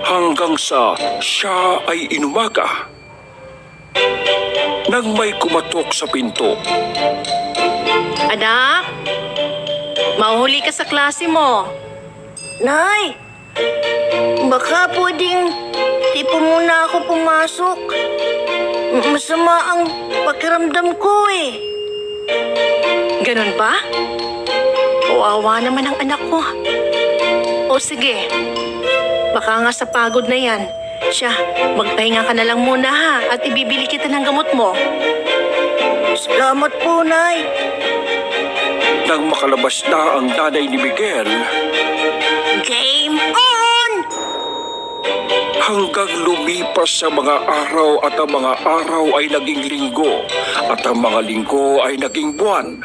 Hanggang sa siya ay inumaga. Nang may kumatok sa pinto, Anak, mahuli ka sa klase mo. Nay, baka pwedeng di po muna ako pumasok. Masama ang pakiramdam ko eh. Ganun ba? Kawawa naman ang anak ko. O sige, baka nga sa pagod na yan. Siya, magpahinga ka na lang muna ha at ibibili kita ng gamot mo. Salamat po, Nay. nang makalabas na ang nanay ni Miguel, Game on! hanggang lumipas sa mga araw at ang mga araw ay naging linggo at ang mga linggo ay naging buwan.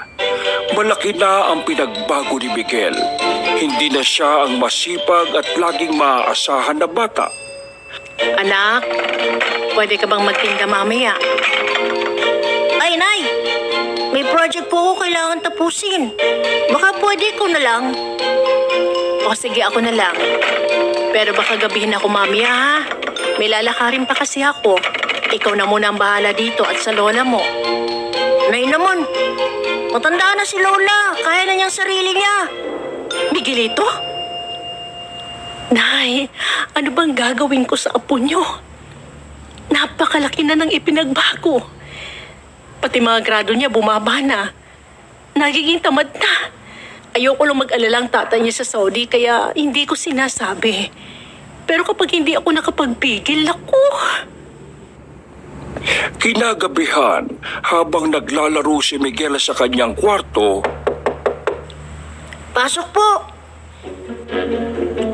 Malaki na ang pinagbago ni Miguel. Hindi na siya ang masipag at laging maaasahan na bata. Anak, pwede ka bang magtinda mamaya? Ay, Nay! May project po ako kailangan tapusin. Baka pwede ko na lang. O sige, ako na lang. Pero baka gabihin ako mamaya ha. May lalakarin pa kasi ako. Ikaw na muna ang bahala dito at sa lola mo. Nay naman, matanda na si Lola. Kaya na niyang sarili niya. Miguelito? Nay, ano bang gagawin ko sa apo niyo? Napakalaki na ng ipinagbago. Pati mga grado niya bumaba na. Nagiging tamad na. Ayoko lang mag-alala ang tatay niya sa Saudi kaya hindi ko sinasabi. Pero kapag hindi ako nakapagpigil, naku. Kinagabihan, habang naglalaro si Miguel sa kanyang kwarto, Pasok po.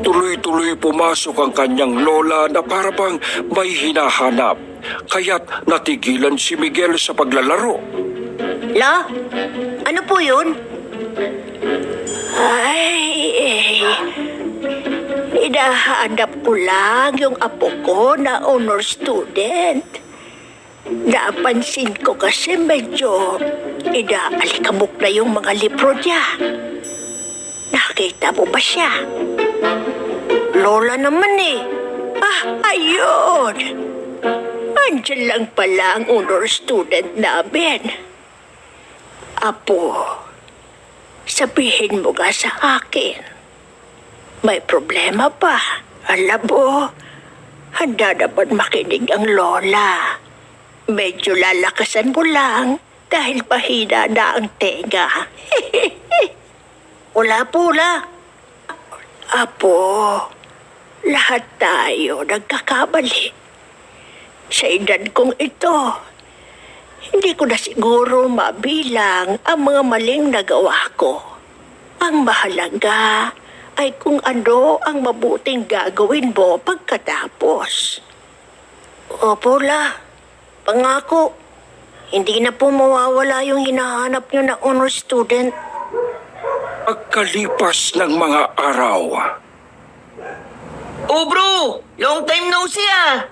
tuloy-tuloy pumasok ang kanyang lola na parabang may hinahanap. Kaya't natigilan si Miguel sa paglalaro. La, ano po yun? Hinahanap ko lang yung apo ko na honor student. Napansin ko kasi medyo inaalikabok na yung mga libro niya. Nakita mo ba siya? Lola naman eh. Ayun. Andiyan lang pala ang honor student namin. Apo, sabihin mo nga sa akin. May problema pa. Alam mo, handa naman makinig ang lola. Medyo lalakasan mo lang dahil mahina na ang tenga. Wala po, la. Apo, lahat tayo nagkakamali. Sa edad kong ito, hindi ko na siguro mabilang ang mga maling nagawa ko. Ang mahalaga ay kung ano ang mabuting gagawin mo pagkatapos. Opo, la. Pangako, hindi na po mawawala yung hinahanap nyo na honor student. Pagkalipas ng mga araw, Oh bro, long time no see ah.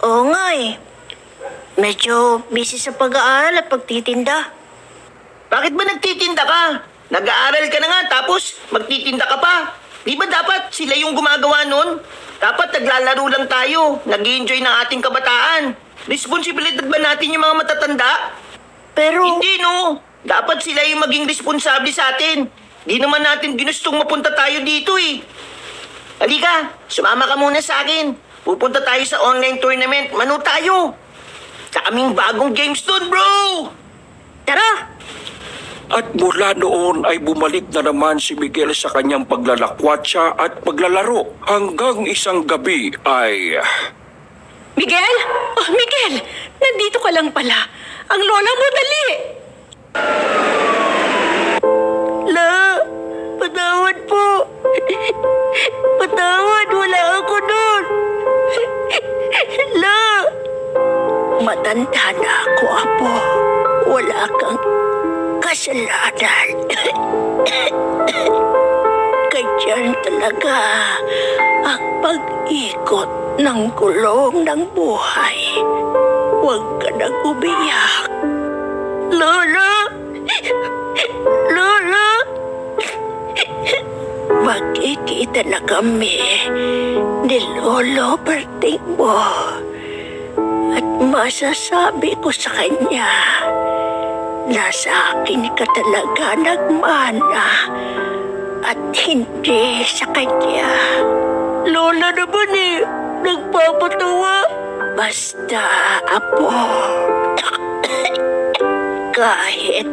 Oo nga eh. Medyo busy sa pag-aaral at pagtitinda. Bakit ba nagtitinda ka? Nag-aaral ka na nga tapos magtitinda ka pa. Di ba dapat sila yung gumagawa nun? Dapat naglalaro lang tayo. Nag-i-enjoy ng ating kabataan. Responsibilidad ba natin yung mga matatanda? Pero... Hindi no. Dapat sila yung maging responsable sa atin. Di naman natin ginustong mapunta tayo dito eh. Halika, sumama ka muna sa akin. Pupunta tayo sa online tournament. Mano tayo. Sa kaming bagong games doon, bro. Tara! at mula noon ay bumalik na naman si Miguel sa kanyang paglalakwatsa at paglalaro hanggang isang gabi ay... Miguel? Oh, Miguel! Nandito ka lang pala. Ang lola mo, dali! La, patawad po. Patawad, wala ako doon. La, matanda na ako, Apo. Wala kang kasalanan. Ganyan talaga ang pag-ikot ng gulong ng buhay. Huwag ka nang umiyak. Lola! magkikita na kami ni Lolo Berting mo. At masasabi ko sa kanya na sa akin ka talaga nagmana at hindi sa kanya. Lola naman nagpapatawa. Basta, Apo, kahit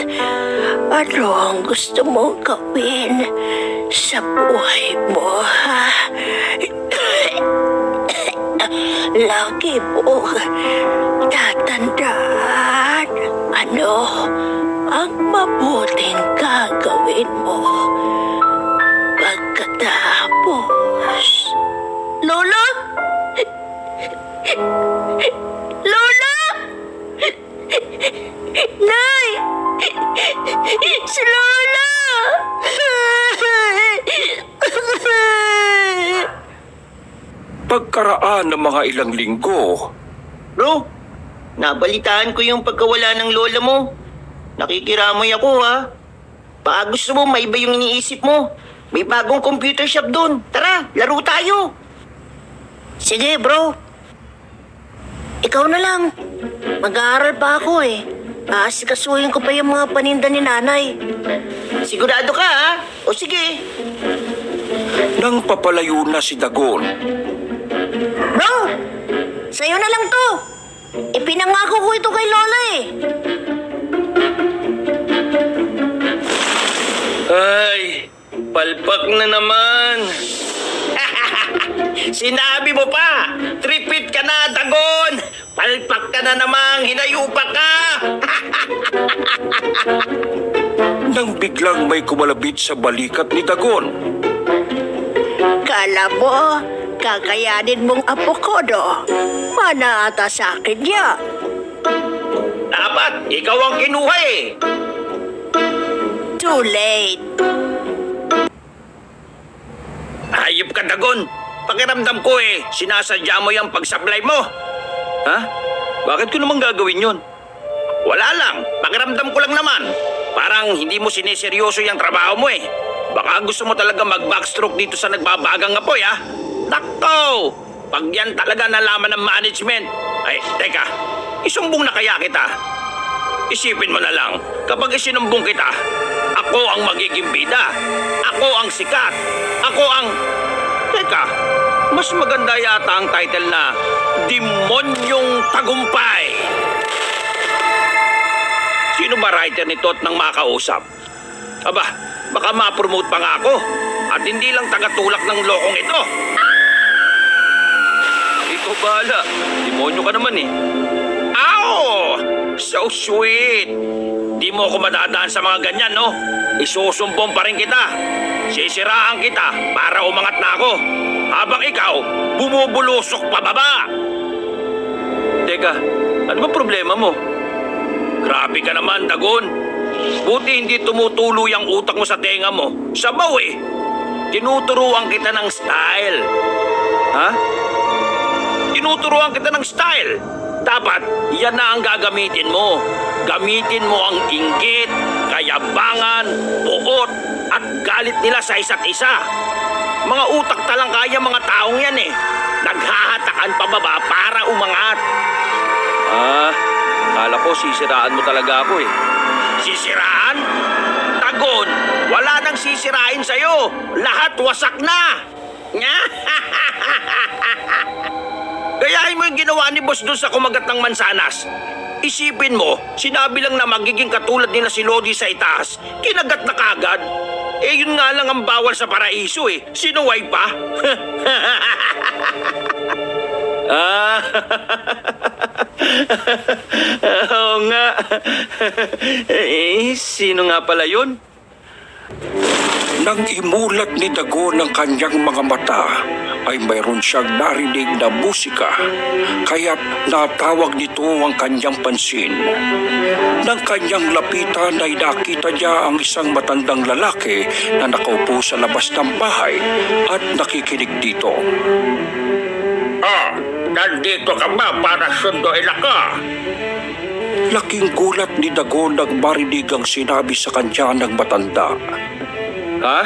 ano ang gusto mong gawin sa buhay mo, ha? Lagi mong tatandaan ano ang mabuting gagawin mo pagkatapos. Lola? Lola! Nay! Si Lola! Pagkaraan ng mga ilang linggo, Bro, nabalitaan ko yung pagkawala ng lola mo. Nakikiramoy ako, ha? Baka gusto mo maiba yung iniisip mo. May bagong computer shop doon. Tara, laro tayo. Sige, bro. Ikaw na lang. Mag-aaral pa ako eh. Aasikasuhin ko pa yung mga paninda ni nanay. Sigurado ka, ha? O sige. nang papalayo na si Dagon, Bro! Sa'yo na lang to. Ipinangako ko ito kay Lola eh. Ay, palpak na naman. Sinabi mo pa, tripit ka na, Dagon. Palpak ka na namang hinayupa ka. nang biglang may kumalabit sa balikat ni Dagon. Kala mo, kakayanin mong apo ko, no? Mana ata sa akin niya. Dapat, ikaw ang kinuha eh. Too late. Hayop ka, Dagon. Pakiramdam ko eh, sinasadya mo yung pagsablay mo. Ha? Bakit ko naman gagawin yun? Wala lang, pakiramdam ko lang naman. Parang hindi mo siniseryoso yung trabaho mo eh. Baka gusto mo talaga mag-backstroke dito sa nagbabagang apoy, ha? Takto! Pag yan talaga nalaman ng management. Ay, teka, isumbong na kaya kita. Isipin mo na lang, kapag isinumbong kita, ako ang magiging bida. Ako ang sikat. Ako ang... Teka, mas maganda yata ang title na Demonyong Tagumpay. Sino ba writer nito at nang makausap? Aba, baka ma-promote pa nga ako. At hindi lang tagatulak ng lokong ito. Ikaw bahala. Demonyo ka naman eh. Ow! So sweet. Di mo ako madadaan sa mga ganyan, no? Isusumbong pa rin kita. Sisiraan kita para umangat na ako. Habang ikaw, bumubulusok pababa. Teka, ano ba problema mo? Grabe ka naman, Dagon. Buti hindi tumutulo yung utak mo sa tenga mo. Sabaw eh. Tinuturuan kita ng style. Ha? Tinuturuan kita ng style. Dapat, yan na ang gagamitin mo. Gamitin mo ang inggit, kayabangan, buot, at galit nila sa isa't isa. Mga utak talang kaya mga taong yan eh. Naghahatakan pababa para umangat. Kala ko sisiraan mo talaga ako eh. Sisiraan? Dagon, wala nang sisirain sa'yo. Lahat wasak na. Gayahin mo yung ginawa ni boss doon sa kumagat ng mansanas. Isipin mo, sinabi lang na magiging katulad nila si Lodi sa itaas. Kinagat na kagad. Eh yun nga lang ang bawal sa paraiso eh. Sinuway pa. Oo nga. Sino nga pala yun? Nang imulat ni Dagon ang kanyang mga mata, ay mayroon siyang narinig na musika, kaya't natawag nito ang kanyang pansin. Nang kanyang lapitan ay nakita niya ang isang matandang lalaki na nakaupo sa labas ng bahay at nakikinig dito. Nandito ka ba para sunduin ako? Laking gulat ni Dagon nang marinig ang sinabi sa kanya ng matanda. Ha?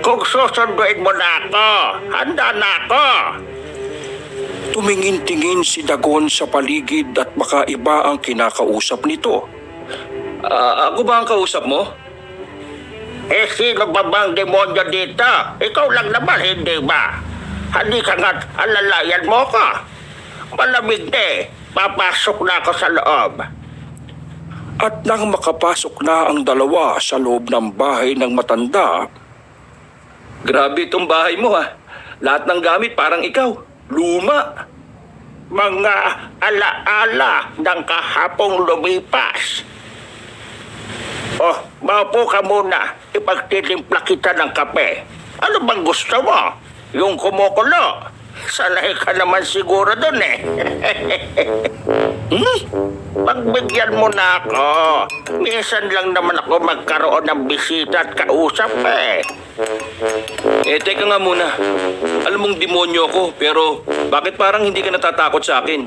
kung susunduin mo na ako, handa na ako. Tumingin-tingin si Dagon sa paligid at baka iba ang kinakausap nito. Ako ba ang kausap mo? Eh, sino ba bang demonyo dito? Ikaw lang naman, hindi ba? Halika nga't alalayan mo ko. Malamig na eh. Papasok na ako sa loob. At nang makapasok na ang dalawa sa loob ng bahay ng matanda, Grabe itong bahay mo ha. Lahat ng gamit parang ikaw. Luma. Mga alaala ng kahapong lumipas. Oh, maupo ka muna. Ipagtitimpla kita ng kape. Ano bang gusto mo? Yung kumukulo? Sanay ka naman siguro dun eh. Pagbigyan mo na ako. Minsan lang naman ako magkaroon ng bisita at kausap eh. Teka nga muna. Alam mong demonyo ko, pero bakit parang hindi ka natatakot sa akin?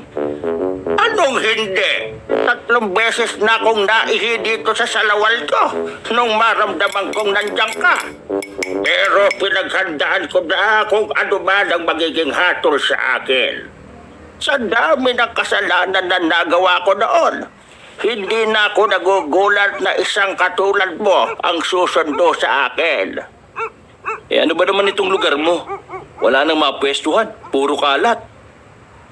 Anong hindi? 3 beses na akong naihi dito sa salawal ko nung maramdaman kong nandiyan ka. Pero pinaghandaan ko na kung ano man ang magiging hatol sa akin. Sa dami ng kasalanan na nagawa ko noon, hindi na ako nagugulat na isang katulad mo ang susundo sa akin. Ano ba naman itong lugar mo? Wala nang mapwestuhan. Puro kalat.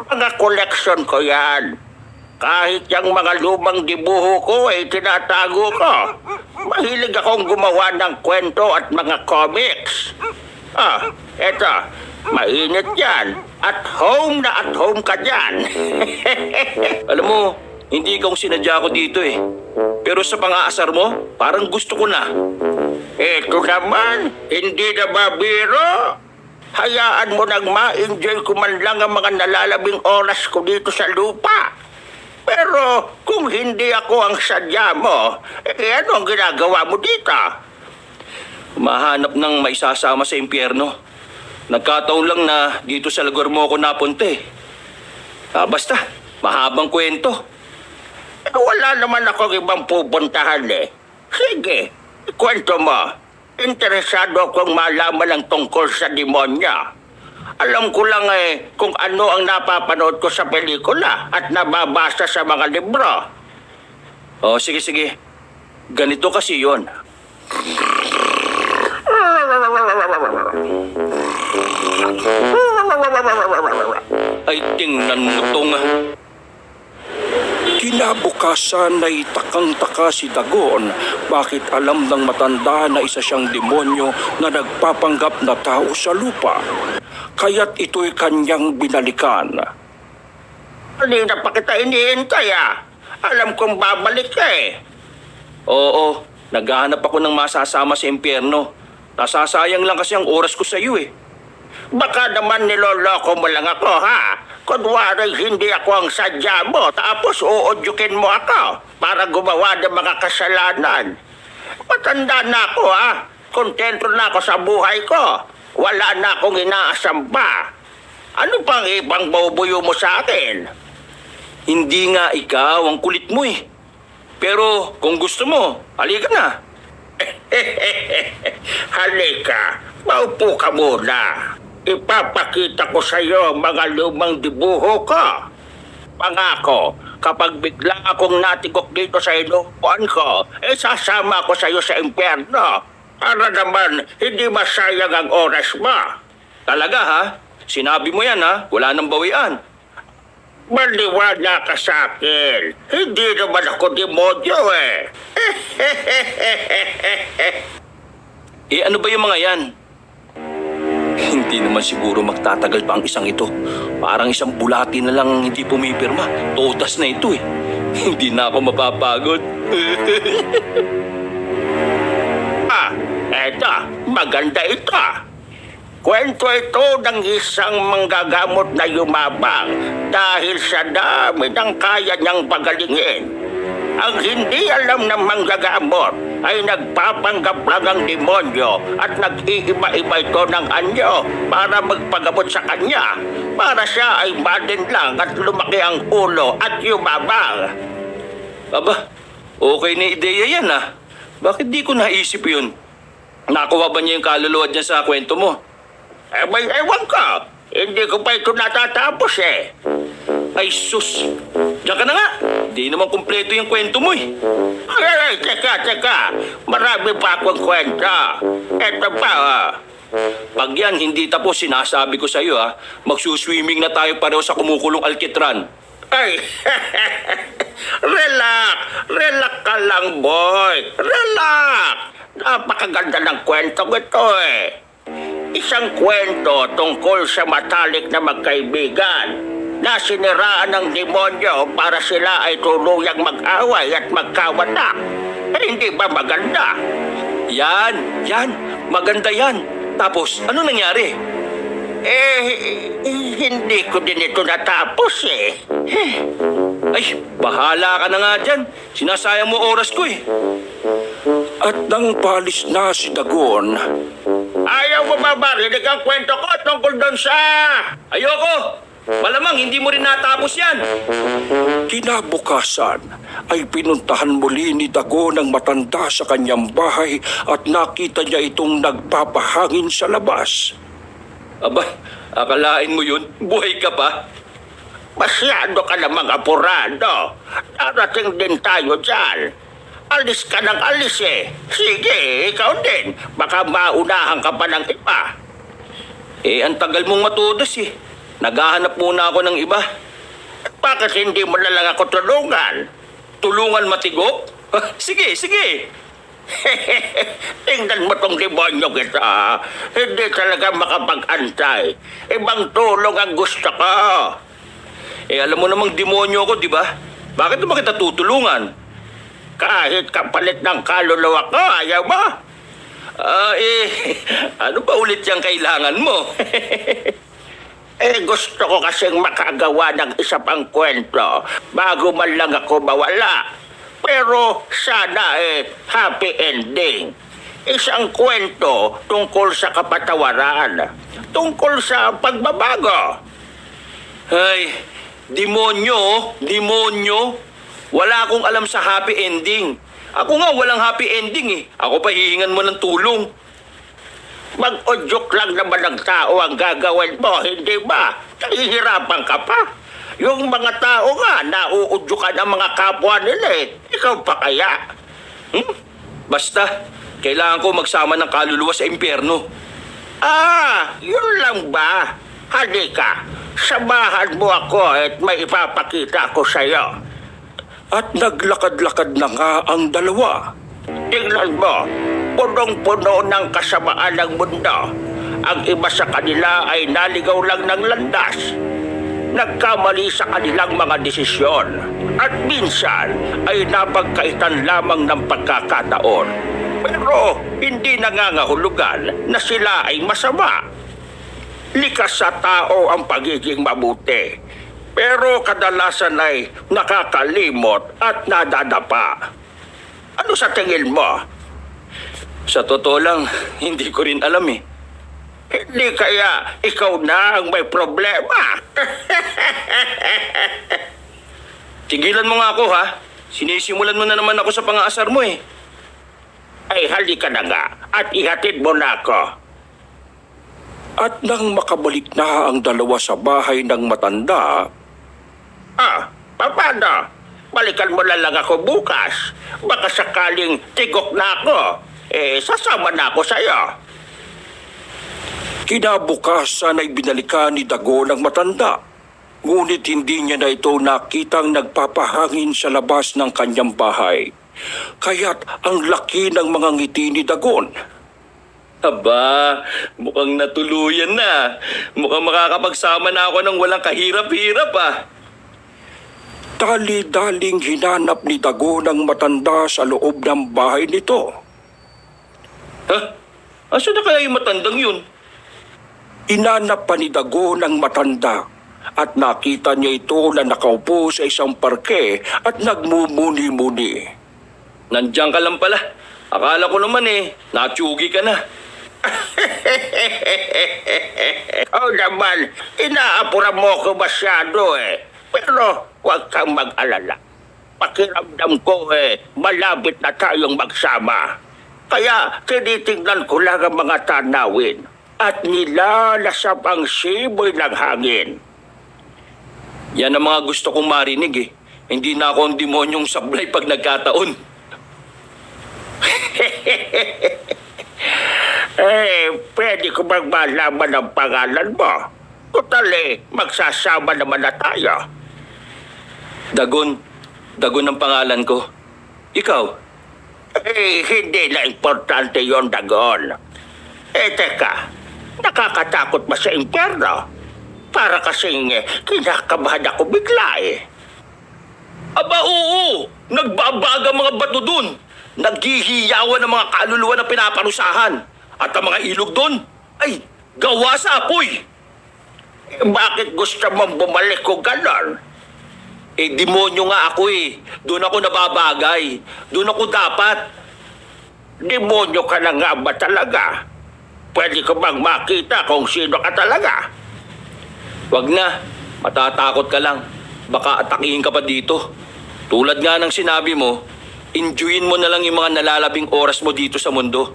Mga koleksyon ko yan. Kahit yung mga lumang dibuho ko ay tinatago ko. Mahilig akong gumawa ng kwento at mga comics. Eto, mainit yan. At home ka dyan. Alam mo, hindi ikaw ang sinadya ko dito eh. Pero sa pang-aasar mo, parang gusto ko na. Ito naman, hindi na ba biro? Hayaan mo nang ma-enjoy ko man lang ang mga nalalabing oras ko dito sa lupa. Pero kung hindi ako ang sadya mo, ano ang ginagawa mo dito? Mahanap ng maisasama sa impyerno. Nagkataon lang na dito sa lugar mo ako napunta eh. Basta, mahabang kwento. Wala naman ako ibang pupuntahan eh. Sige, kwento mo. Interesado akong malaman ang tungkol sa demonya. Alam ko lang kung ano ang napapanood ko sa pelikula at nababasa sa mga libro. Sige. Ganito kasi yon. Ay, tingnan mo tong... kinabukasan ay takang-taka si Dagon bakit alam ng matanda na isa siyang demonyo na nagpapanggap na tao sa lupa. Kaya't ito'y kanyang binalikan. Kanina pa kita iniintay Alam kong babalik ka eh. Oo, naghahanap ako ng masasama sa impyerno. Nasasayang lang kasi ang oras ko sa iyo eh. Baka naman niloloko mo lang ako Kunwari hindi ako ang sadya mo tapos uudyukin mo ako para gumawa ng mga kasalanan. Matanda na ako Kontento na ako sa buhay ko. Wala na akong inaasam pa. Ano pang ibang bubuyo mo sa akin? Hindi nga ikaw, ang kulit mo eh. Pero kung gusto mo, halika na. Halika, maupo ka muna. Ipapakita ko sa iyo mga lumang dibuho ko. Pangako, kapag bigla akong natigok dito sa inuupuan ko, sasama ko sa iyo sa impyerno. Para naman, hindi masayang ang oras mo. Talaga ha? Sinabi mo yan ha? Wala nang bawian. Maniwala ka sa akin. Hindi naman ako demonyo eh. Ano ba yung mga yan? Hindi naman siguro magtatagal pa ang isang ito. Parang isang bulati na lang hindi pumipirma. Todas na ito eh. Hindi na ako mapapagod. Eto, maganda ito. Kwento ito ng isang manggagamot na yumabang dahil sa dami ng kaya niyang pagalingin. Ang hindi alam ng manggagamot ay nagpapanggap lang ang demonyo at nag-iiba-iba ito ng anyo para magpagamot sa kanya para siya ay madin lang at lumaki ang ulo at yumabang. Aba, okay na ideya yan ah. Bakit di ko naisip yun? Nakuha ba niya yung kaluluwa dyan sa kwento mo? May ewan ko. Hindi ko pa ito natatapos eh. Ay sus! Diyan ka na nga! Di naman kumpleto yung kwento mo eh. Ay, teka. Marami pa akong kwento. Ito pa, Pag yan hindi tapos, sinasabi ko sa'yo magsuswimming na tayo pareho sa kumukulong alkitran. Ay, relax ka lang, boy. Relax. Napakaganda ng kwento ito eh. Isang kwento tungkol sa matalik na magkaibigan na siniraan ng demonyo para sila ay tuluyang mag-away at magkawanak. Hindi ba maganda? Yan! Maganda yan! Tapos, ano nangyari? Hindi ko din ito natapos eh. Ay, bahala ka na nga dyan. Sinasayang mo oras ko eh. At nang paalis na si Dagon, Ayaw mo ba marinig ang kwento ko tungkol doon sa... Ayoko! Malamang hindi mo rin natapos yan. kinabukasan ay pinuntahan muli ni Dagon ang matanda sa kanyang bahay at nakita niya itong nagpapahangin sa labas. Aba, akalain mo yun? Buhay ka pa? Masyado ka namang apurado. Darating din tayo dyan. Alis ka ng alis eh. Sige, ikaw din. Baka maunahan ka pa ng iba. Ang tagal mong matudos eh. Naghahanap muna ako ng iba. Bakit hindi mo na lang ako tulungan? Tulungan matigok? Sige. Tingnan mo tong demonyo kita. Hindi talaga makapag-antay. Ibang tulong ang gusto ko. Alam mo namang demonyo ko, di ba? Bakit mo kita tutulungan? Kahit kapalit ng kaluluwa ko, ayaw mo? Ano ba ulit yung kailangan mo? Gusto ko kasing makagawa ng isa pang kwento bago man lang ako mawala. Pero sana happy ending. Isang kwento tungkol sa kapatawaran. Tungkol sa pagbabago. Ay, demonyo. Wala akong alam sa happy ending. Ako nga walang happy ending eh. Ako pa hihingan mo ng tulong. Mag-udyok lang naman ng tao ang gagawin mo, hindi ba? Nahihirapan ka pa. Yung mga tao nga, nauudyukan ang mga kapwa nila eh. Ikaw pa kaya? Basta, kailangan ko magsama ng kaluluwa sa impyerno. Yun lang ba? Halika, samahan mo ako at may ipapakita ko sa'yo. At naglakad-lakad na nga ang dalawa. Tingnan mo, punong-puno ng kasamaan ng mundo. Ang iba sa kanila ay naligaw lang ng landas. Nagkamali sa kanilang mga desisyon. At minsan ay napagkaitan lamang ng pagkakataon. Pero hindi nangangahulugan na sila ay masama. Likas sa tao ang pagiging mabuti. Pero kadalasan ay nakakalimot at nadadapa. Ano sa tingin mo? Sa totoo lang, hindi ko rin alam eh. Hindi kaya ikaw na ang may problema? Tigilan mo nga ako ha. Sinisimulan mo na naman ako sa pang-aasar mo eh. Ay halika na nga at ihatid mo na ako. At nang makabalik na ang dalawa sa bahay ng matanda, Paano? Balikan mo na lang ako bukas. Baka sakaling tigok na ako. Sasama na ako sa'yo. kinabukasan ay binalikan ni Dagon ang matanda. Ngunit hindi niya na ito nakitang nagpapahangin sa labas ng kanyang bahay. Kaya't ang laki ng mga ngiti ni Dagon. Aba, mukhang natuluyan na. Mukhang makakapagsama na ako ng walang kahirap-hirap ah. Dali-daling hinanap ni Dagon ang matanda sa loob ng bahay nito. Asan na kaya yung matandang yun? Hinanap pa ni Dagon ang matanda at nakita niya ito na nakaupo sa isang parke at nagmumuni-muni. Nandiyan ka lang pala. Akala ko naman natsugi ka na. Naman, inaapura mo ko masyado Pero huwag kang mag-alala. Pakiramdam ko malapit na tayong magsama. Kaya tinitingnan ko lang ang mga tanawin at nilalasap ang simoy ng hangin. Yan ang mga gusto kong marinig eh. Hindi na ako ang demonyong sablay pag nagkataon. Pwede ko bang malaman ang pangalan mo? Total magsasama naman na tayo. Dagon. Dagon ang pangalan ko. Ikaw? Hindi na importante yon, Dagon. Teka, nakakatakot ba sa impyerno? Para kasing kinakabahan ako bigla Aba oo! Nagbabaga mga bato dun! Naghihiyawan ng mga kaluluwa na pinaparusahan. At ang mga ilog dun ay gawa sa apoy. Bakit gusto mong bumalik ko ganon? Demonyo nga ako eh. Doon ako nababagay. Doon ako dapat. Demonyo ka na nga ba talaga? Pwede ko bang makita kung sino ka talaga? Wag na. Matatakot ka lang. Baka atakihin ka pa dito. Tulad nga ng sinabi mo, enjoyin mo na lang yung mga nalalabing oras mo dito sa mundo.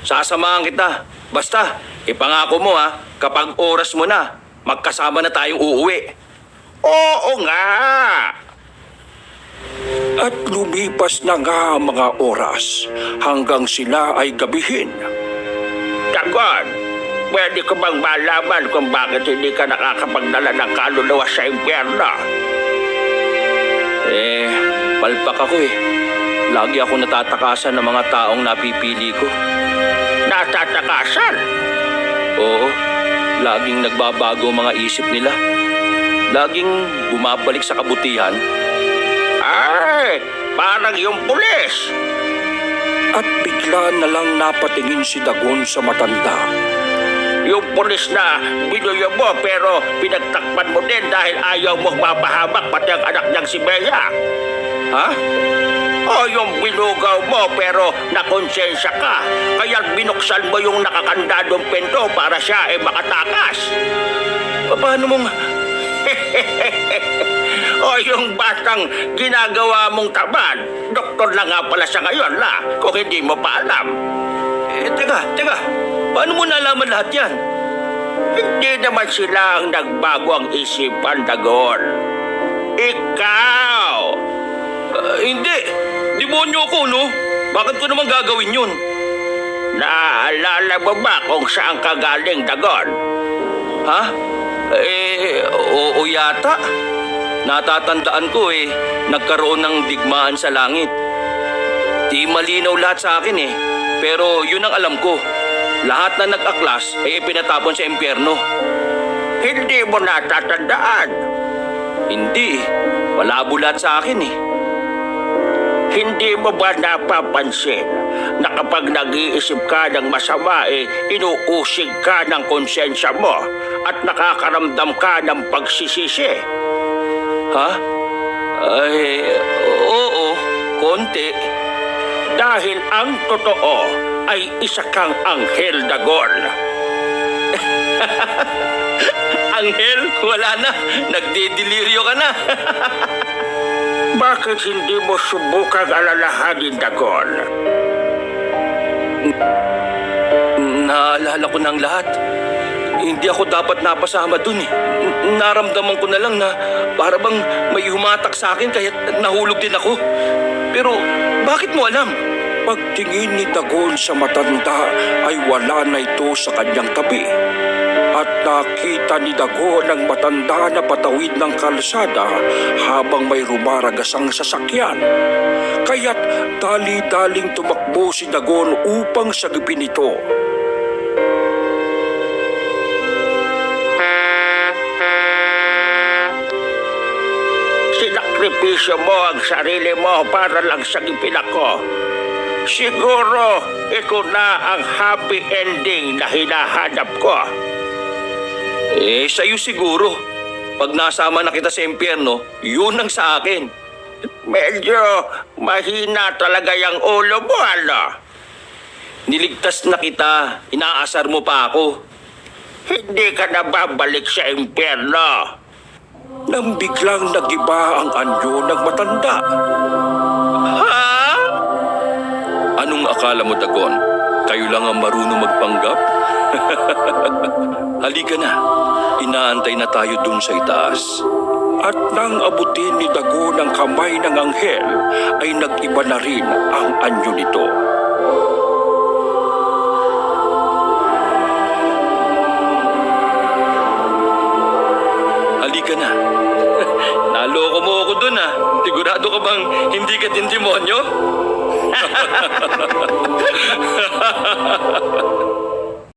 Sasamahan kita. Basta, ipangako mo ha, kapag oras mo na, magkasama na tayong uuwi. Oo nga! At lumipas na nga ang mga oras hanggang sila ay gabihin. Dagon, pwede ko bang malaman kung bakit hindi ka nakakapagdala ng kaluluwa sa impyerno? Palpak ako eh. Lagi ako natatakasan ng mga taong napipili ko. Natatakasan? Oo, laging nagbabago ang mga isip nila. Laging bumabalik sa kabutihan. Ay, parang yung pulis. At bigla na lang napatingin si Dagon sa matanda. Yung pulis na binuyo mo pero pinagtakpan mo din dahil ayaw mong mapahamak pati ang anak niyang si Bea. Ha? O yung binugaw mo pero nakonsensya ka. Kaya binuksan mo yung nakakandadong pinto para siya ay makatakas. Paano mong... O yung batang ginagawa mong tamad. Doktor na nga pala siya ngayon kung hindi mo pa alam. Teka. Paano mo nalaman lahat yan? Hindi naman sila ang nagbago ang isipan, Dagon. Ikaw! Hindi. Demonyo ko, no? Bakit ko naman gagawin yun? Naaalala mo ba kung saan ka galing, Dagon? Ha? Oo yata. Natatandaan ko nagkaroon ng digmaan sa langit. Di malinaw lahat sa akin pero yun ang alam ko. Lahat na nag-aklas pinatapon sa impyerno. Hindi mo natatandaan. Hindi Malabo lahat sa akin Hindi mo ba napapansin na kapag nag-iisip ka ng masama inuusig ka ng konsensya mo at nakakaramdam ka ng pagsisisi? Ha? Oo, konti. Dahil ang totoo ay isa kang anghel, Dagon. Anghel? Wala na. Nagdidelirio ka na. Bakit hindi mo subukang alalahanin, Dagon? Naalala ko ng lahat. Hindi ako dapat napasama dun Naramdaman ko na lang na para bang may humatak sa akin kaya nahulog din ako. Pero bakit mo alam? Pagtingin ni Dagon sa matanda ay wala na ito sa kanyang tabi. At nakita ni Dagon ang matanda na patawid ng kalsada habang may rumaragasang sasakyan. Kaya't dali-daling tumakbo si Dagon upang sagipin ito. Sinakripisyo mo ang sarili mo para lang sagipin ako. Siguro ito na ang happy ending na hinahanap ko. Sa'yo siguro. Pag nasama na kita sa impyerno, yun ang sa akin. Medyo mahina talaga yung ulo mo, Niligtas na kita. Inaasar mo pa ako. Hindi ka na babalik sa impyerno. Nang biglang nagiba ang anyo ng matanda. Ha? Anong akala akala mo, Dagon, kayo lang ang marunong magpanggap? Halika na, inaantay na tayo dun sa itaas. At nang abutin ni Dagon ang kamay ng anghel, ay nag-iba na rin ang anyo nito. Halika na. Naloko mo ako dun ah. Sigurado ka bang hindi ka din demonyo?